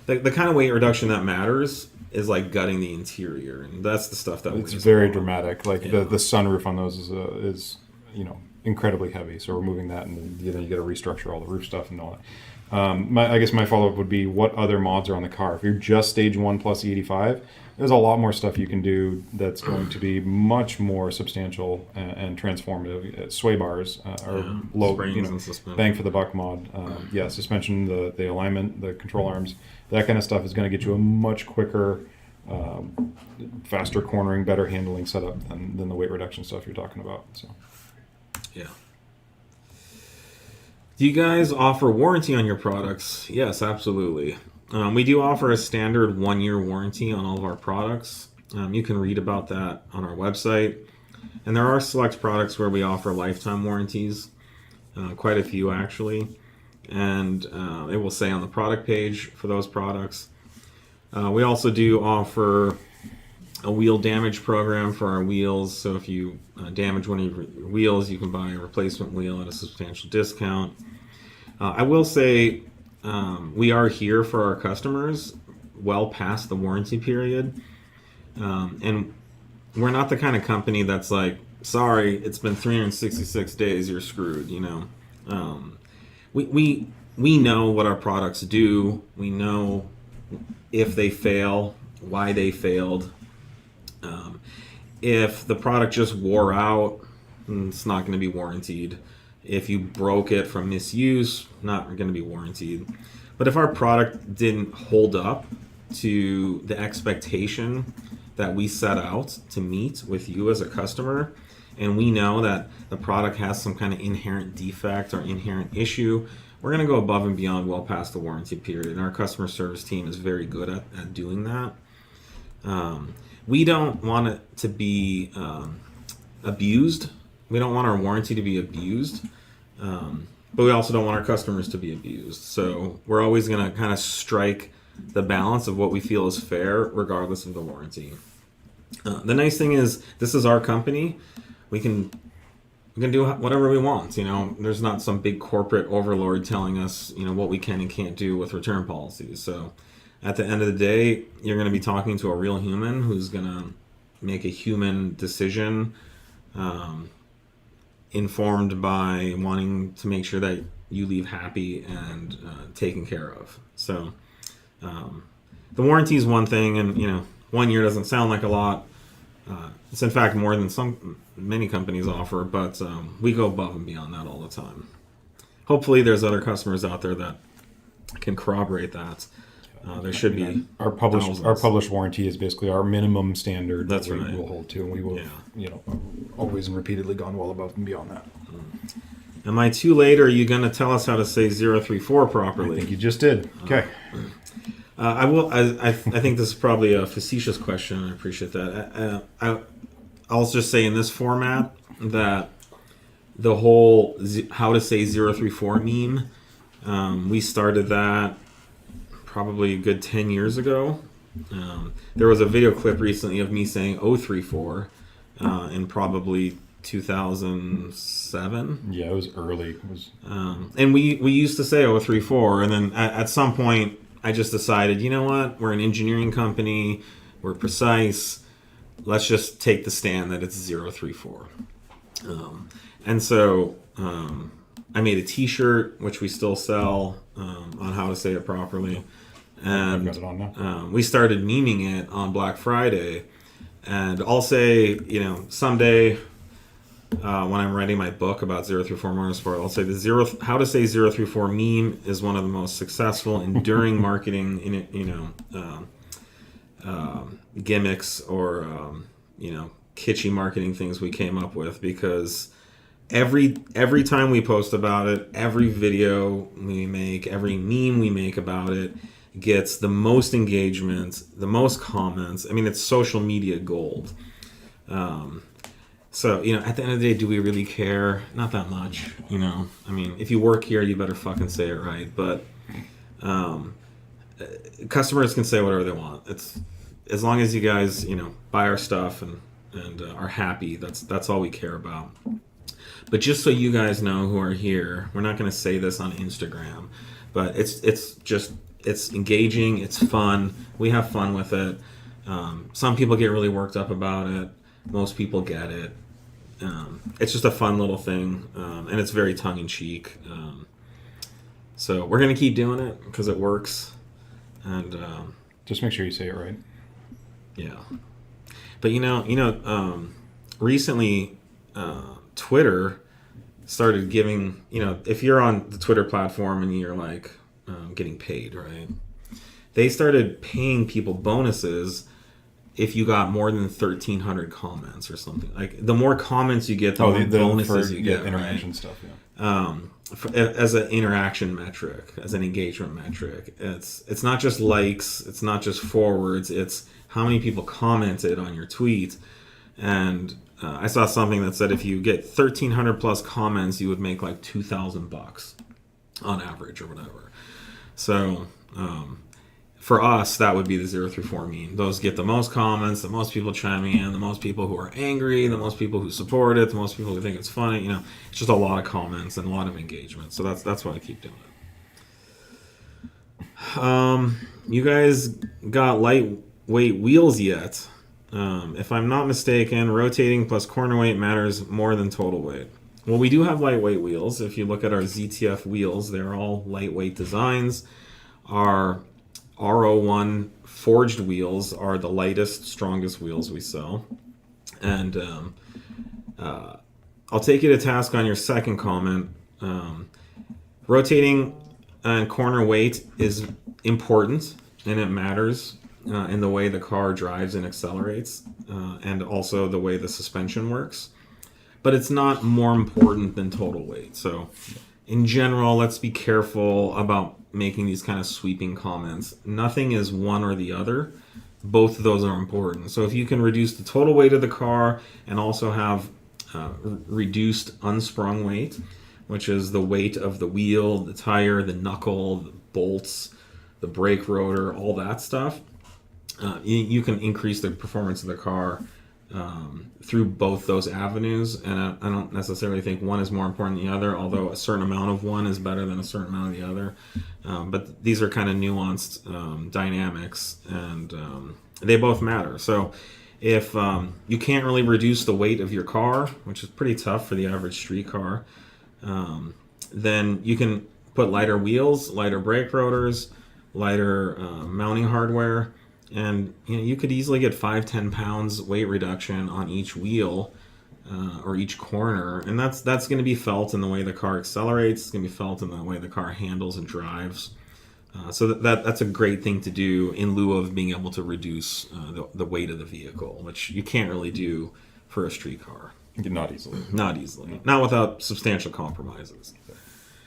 The kind of weight reduction that matters is like gutting the interior, and that's the stuff that It's very dramatic. Like the sunroof on those is incredibly heavy. So removing that, and then you got to restructure all the roof stuff and all that. I guess my follow up would be, what other mods are on the car? If you're just Stage 1 plus E85, there's a lot more stuff you can do that's going to be much more substantial and transformative. Sway bars are low, bang for the buck mod. Suspension, the alignment, the control arms, that kind of stuff is going to get you a much quicker, faster cornering, better handling setup than the weight reduction stuff you're talking about. So, yeah. Do you guys offer warranty on your products? Yes, absolutely. We do offer a standard 1-year warranty on all of our products. You can read about that on our website. And there are select products where we offer lifetime warranties, quite a few actually. And it will say on the product page for those products. We also do offer a wheel damage program for our wheels. So if you damage one of your wheels, you can buy a replacement wheel at a substantial discount. I will say we are here for our customers well past the warranty period. And we're not the kind of company that's like, sorry, it's been 366 days, you're screwed, you know. We know what our products do. We know if they fail, why they failed. If the product just wore out, it's not going to be warrantied. If you broke it from misuse, not going to be warrantied. But if our product didn't hold up to the expectation that we set out to meet with you as a customer, and we know that the product has some kind of inherent defect or inherent issue, we're going to go above and beyond well past the warranty period. And our customer service team is very good at doing that. We don't want it to be abused. We don't want our warranty to be abused. But we also don't want our customers to be abused. So we're always going to kind of strike the balance of what we feel is fair, regardless of the warranty. The nice thing is, this is our company. We can do whatever we want. You know, there's not some big corporate overlord telling us, you know, what we can and can't do with return policies. So at the end of the day, you're going to be talking to a real human who's going to make a human decision, informed by wanting to make sure that you leave happy and taken care of. So the warranty is one thing, and you know, 1 year doesn't sound like a lot. It's in fact more than many companies offer, but we go above and beyond that all the time. Hopefully there's other customers out there that can corroborate that. There should be our published warranty is basically our minimum standard. That's that right. We'll hold to, and we will, always and repeatedly gone well above and beyond that. Am I too late, or are you going to tell us how to say 034 properly? I think you just did. Okay. I will. I think this is probably a facetious question. I appreciate that. I'll just say in this format that the whole how to say 034 meme, we started that probably a good 10 years ago. There was a video clip recently of me saying 034 in probably 2007. Yeah, it was early. It was. And we used to say 034, and then at some point I just decided, you know what, we're an engineering company, we're precise, let's just take the stand that it's 034. And so I made a t-shirt, which we still sell, on how to say it properly. And I've got it on now. we started memeing it on Black Friday. And I'll say, someday when I'm writing my book about 034 motorsport, I'll say how to say 034 meme is one of the most successful, enduring marketing gimmicks or kitschy marketing things we came up with, because every time we post about it, every video we make, every meme we make about it gets the most engagement, the most comments. I mean, it's social media gold. So, at the end of the day, do we really care? Not that much, I mean, if you work here, you better fucking say it right. But customers can say whatever they want. It's as long as you guys, buy our stuff and are happy, that's all we care about. But just so you guys know who are here, we're not going to say this on Instagram, but it's engaging, it's fun, we have fun with it. Some people get really worked up about it, most people get it. It's just a fun little thing, and it's very tongue-in-cheek. So we're going to keep doing it because it works. And Just make sure you say it right. yeah. But recently Twitter started giving, if you're on the Twitter platform and you're like getting paid, right? They started paying people bonuses if you got more than 1,300 comments or something. Like, the more comments you get, the more bonuses you get, interaction right? stuff, yeah. As an interaction metric, as an engagement metric, it's not just likes, it's not just forwards, it's how many people commented on your tweet. And I saw something that said if you get 1,300 plus comments, you would make like $2,000 on average or whatever. So for us, that would be the 034 meme. Those get the most comments, the most people chiming in, the most people who are angry, the most people who support it, the most people who think it's funny. It's just a lot of comments and a lot of engagement. So that's why I keep doing it. You guys got lightweight wheels yet? If I'm not mistaken, rotating plus corner weight matters more than total weight. Well, we do have lightweight wheels. If you look at our ZTF wheels, they're all lightweight designs. Our R01 forged wheels are the lightest, strongest wheels we sell. And I'll take you to task on your second comment. Rotating and corner weight is important, and it matters in the way the car drives and accelerates, and also the way the suspension works. But it's not more important than total weight. So in general, let's be careful about making these kind of sweeping comments. Nothing is one or the other. Both of those are important. So if you can reduce the total weight of the car and also have reduced unsprung weight, which is the weight of the wheel, the tire, the knuckle, the bolts, the brake rotor, all that stuff, you can increase the performance of the car through both those avenues. And I don't necessarily think one is more important than the other, although a certain amount of one is better than a certain amount of the other. But these are kind of nuanced dynamics, and they both matter. So if you can't really reduce the weight of your car, which is pretty tough for the average street car, then you can put lighter wheels, lighter brake rotors, lighter mounting hardware, and you could easily get 5-10 pounds weight reduction on each wheel or each corner, and that's going to be felt in the way the car accelerates. It's going to be felt in the way the car handles and drives. So that's a great thing to do in lieu of being able to reduce the weight of the vehicle, which you can't really do for a street car. Not easily. Not easily. Not without substantial compromises.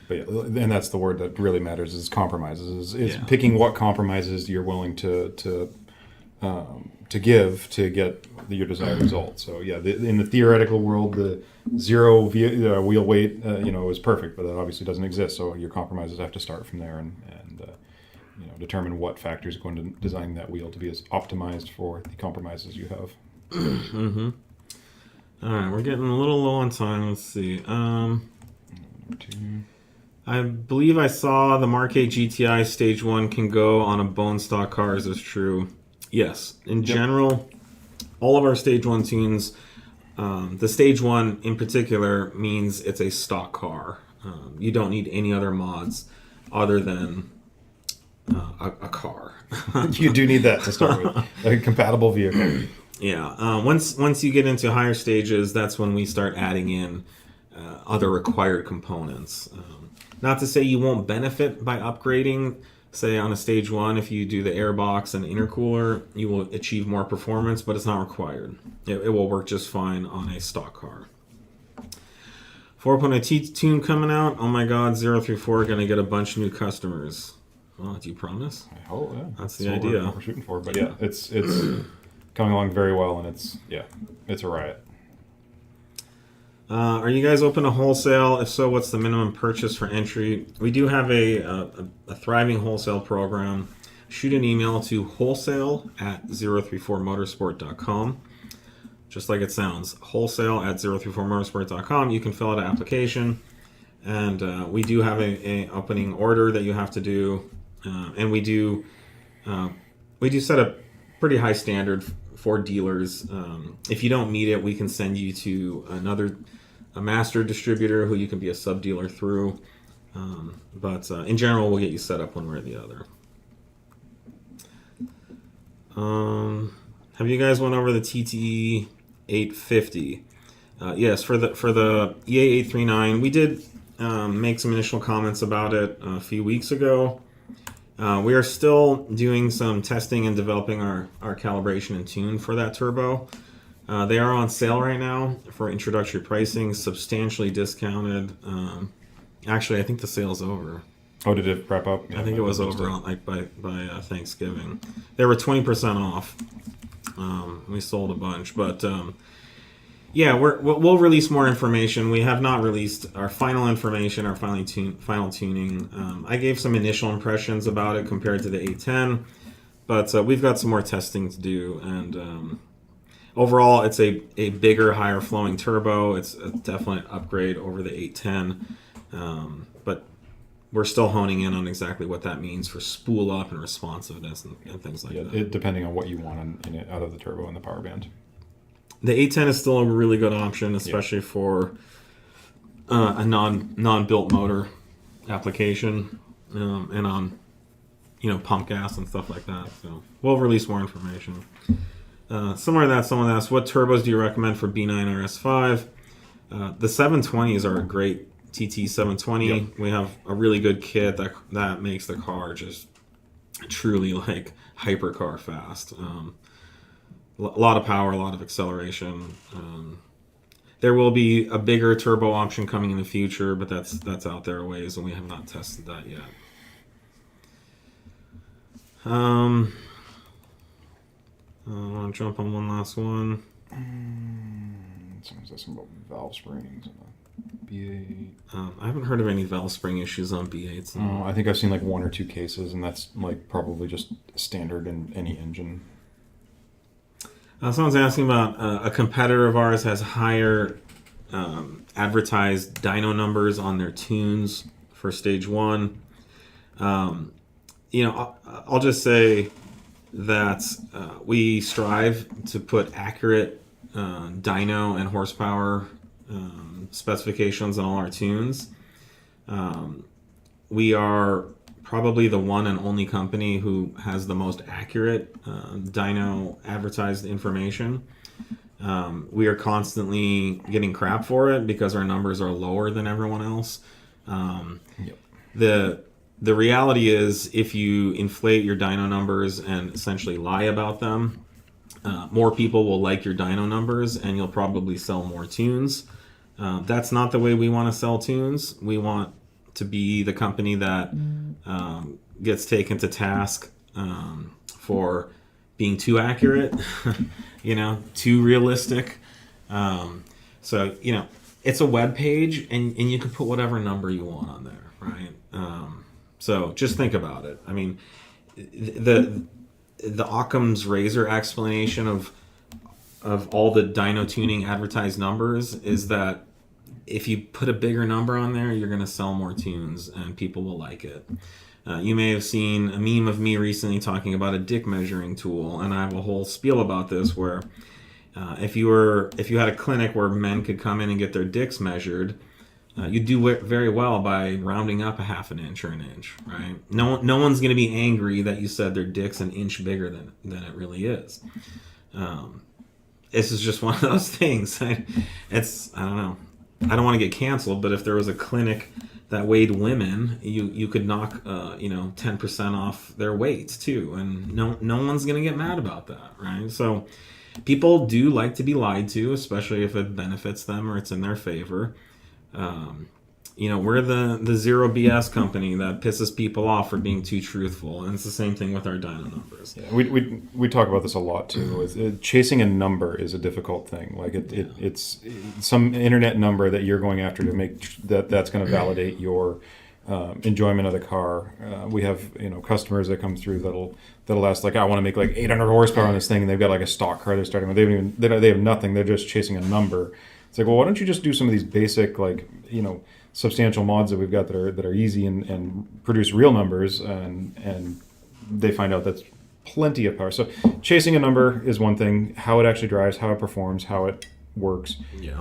But yeah, and that's the word that really matters is compromises. Is Yeah. picking what compromises you're willing to give to get your desired result. So yeah, in the theoretical world, the zero wheel weight is perfect, but that obviously doesn't exist. So your compromises have to start from there and determine what factors are going to design that wheel to be as optimized for the compromises you have. Mm-hmm. All right, we're getting a little low on time. Let's see. I believe I saw the Mk8 GTI Stage 1 can go on a bone stock car. Is this true? Yes. In general, all of our Stage 1 tunes, the Stage 1 in particular means it's a stock car. You don't need any other mods other than a car. You do need that to start with. A compatible vehicle. Yeah. Once you get into higher stages, that's when we start adding in other required components. Not to say you won't benefit by upgrading. Say on a Stage 1, if you do the airbox and intercooler, you will achieve more performance, but it's not required. It will work just fine on a stock car. 4.0 T tune coming out. Oh my God, 034 going to get a bunch of new customers. Well, do you promise? I hope, yeah. That's the what idea. we're shooting for. But yeah, it's coming along very well, and it's a riot. Are you guys open to wholesale? If so, what's the minimum purchase for entry? We do have a thriving wholesale program. Shoot an email to wholesale@034motorsport.com. Just like it sounds, wholesale@034motorsport.com. You can fill out an application, and we do have a opening order that you have to do, and we do set a pretty high standard for dealers. If you don't meet it, we can send you to a master distributor who you can be a sub dealer through. But in general, we'll get you set up one way or the other. Have you guys went over the TTE 850? Yes, for the EA839, we did make some initial comments about it a few weeks ago. We are still doing some testing and developing our calibration and tune for that turbo. They are on sale right now for introductory pricing, substantially discounted. Actually, I think the sale's over. Oh, did it wrap up? Yeah, I think it was over by Thanksgiving. They were 20% off. We sold a bunch, but yeah, we'll release more information. We have not released our final information, our final tuning. I gave some initial impressions about it compared to the 810, but we've got some more testing to do. And overall, it's a bigger, higher flowing turbo. It's a definite upgrade over the 810, but we're still honing in on exactly what that means for spool up and responsiveness and things like that. Depending on what you want in it out of the turbo and the power band. The 810 is still a really good option, especially for a non-built motor application and on pump gas and stuff like that. So we'll release more information. Similar to that, someone asked, what turbos do you recommend for B9 RS5? The 720s are a great TTE710. Yep. We have a really good kit that makes the car just truly like hypercar fast. A lot of power, a lot of acceleration. There will be a bigger turbo option coming in the future, but that's out there a ways, and we have not tested that yet. I want to jump on one last one. Someone's asking about valve springs on the B8. I haven't heard of any valve spring issues on B8s. I think I've seen like one or two cases, and that's like probably just standard in any engine. Someone's asking about a competitor of ours has higher advertised dyno numbers on their tunes for Stage 1. I'll just say that we strive to put accurate dyno and horsepower specifications on all our tunes. We are probably the one and only company who has the most accurate dyno advertised information. We are constantly getting crap for it because our numbers are lower than everyone else. The reality is, if you inflate your dyno numbers and essentially lie about them, more people will like your dyno numbers, and you'll probably sell more tunes. That's not the way we want to sell tunes. We want to be the company that gets taken to task for being too accurate, too realistic. So, it's a web page, and you can put whatever number you want on there, right? So just think about it. I mean, the Occam's razor explanation of all the dyno tuning advertised numbers is that if you put a bigger number on there, you're going to sell more tunes, and people will like it. You may have seen a meme of me recently talking about a dick measuring tool, and I have a whole spiel about this where if you had a clinic where men could come in and get their dicks measured, you'd do very well by rounding up a half an inch or an inch, right? No one's going to be angry that you said their dick's an inch bigger than it really is. This is just one of those things. I don't know. I don't want to get canceled, but if there was a clinic that weighed women, you could knock 10% off their weights too, and no one's going to get mad about that, right? So people do like to be lied to, especially if it benefits them or it's in their favor. We're the zero BS company that pisses people off for being too truthful, and it's the same thing with our dyno numbers. Yeah, we talk about this a lot too. Chasing a number is a difficult thing. Like it's some internet number that you're going after to make that's going to validate your enjoyment of the car. We have customers that come through that'll ask, like, I want to make like 800 horsepower on this thing, and they've got like a stock car they're starting with. They have nothing. They're just chasing a number. It's like, well, why don't you just do some of these basic, like, substantial mods that we've got that are easy and produce real numbers, and they find out that's plenty of power. So chasing a number is one thing. How it actually drives, how it performs, how it works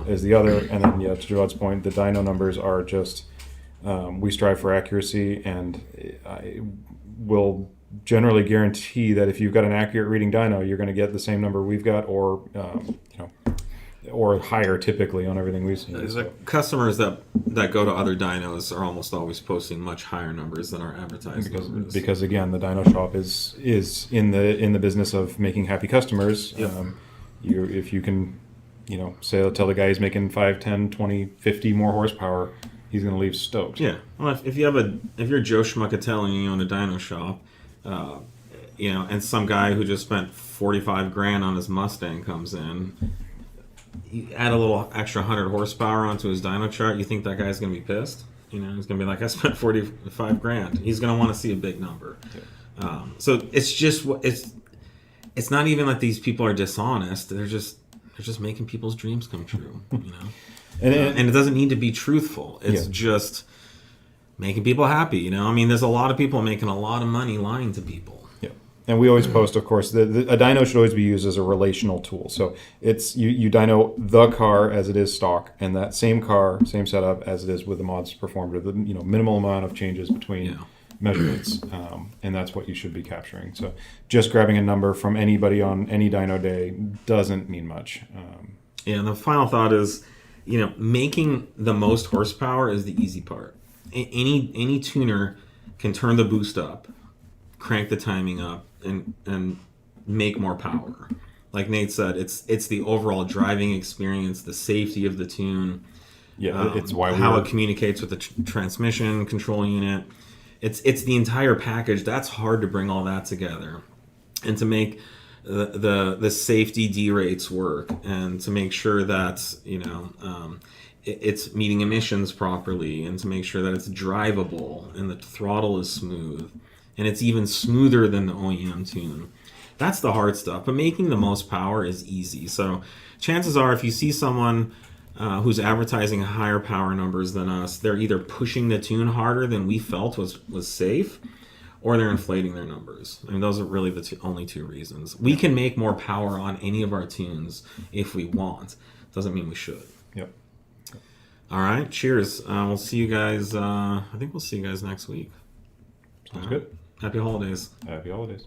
is the other. And then, to Jawad's point, the dyno numbers are just, we strive for accuracy, and I will generally guarantee that if you've got an accurate reading dyno, you're going to get the same number we've got, or higher typically on everything we've seen. Customers that go to other dynos are almost always posting much higher numbers than our advertising numbers. Because again, the dyno shop is in the business of making happy customers. Yep. If you can, tell the guy he's making 5, 10, 20, 50 more horsepower, he's going to leave stoked. Yeah. Well, if you're Joe Schmuckatel and you own a dyno shop, and some guy who just spent $45,000 on his Mustang comes in, you add a little extra 100 horsepower onto his dyno chart, you think that guy's going to be pissed? He's going to be like, I spent $45,000. He's going to want to see a big number. Yeah. So it's just it's not even that these people are dishonest. They're just making people's dreams come true. And it doesn't need to be truthful. It's just making people happy. There's a lot of people making a lot of money lying to people. And we always post, of course, a dyno should always be used as a relational tool. So it's you dyno the car as it is stock, and that same car, same setup as it is with the mods performed with the minimal amount of changes between measurements, and that's what you should be capturing. So just grabbing a number from anybody on any dyno day doesn't mean much. And the final thought is, making the most horsepower is the easy part. Any tuner can turn the boost up, crank the timing up, and make more power. Like Nate said, it's the overall driving experience, the safety of the tune. It's why how it communicates with the transmission control unit. It's the entire package. That's hard to bring all that together, and to make the safety D rates work, and to make sure that it's meeting emissions properly, and to make sure that it's drivable and the throttle is smooth. And it's even smoother than the OEM tune. That's the hard stuff. But making the most power is easy. So chances are, if you see someone who's advertising higher power numbers than us, they're either pushing the tune harder than we felt was safe, or they're inflating their numbers. Those are really the only two reasons. We can make more power on any of our tunes if we want. Doesn't mean we should. Yep. All right. Cheers. We'll see you guys. I think we'll see you guys next week. Sounds good. Happy holidays. Happy holidays.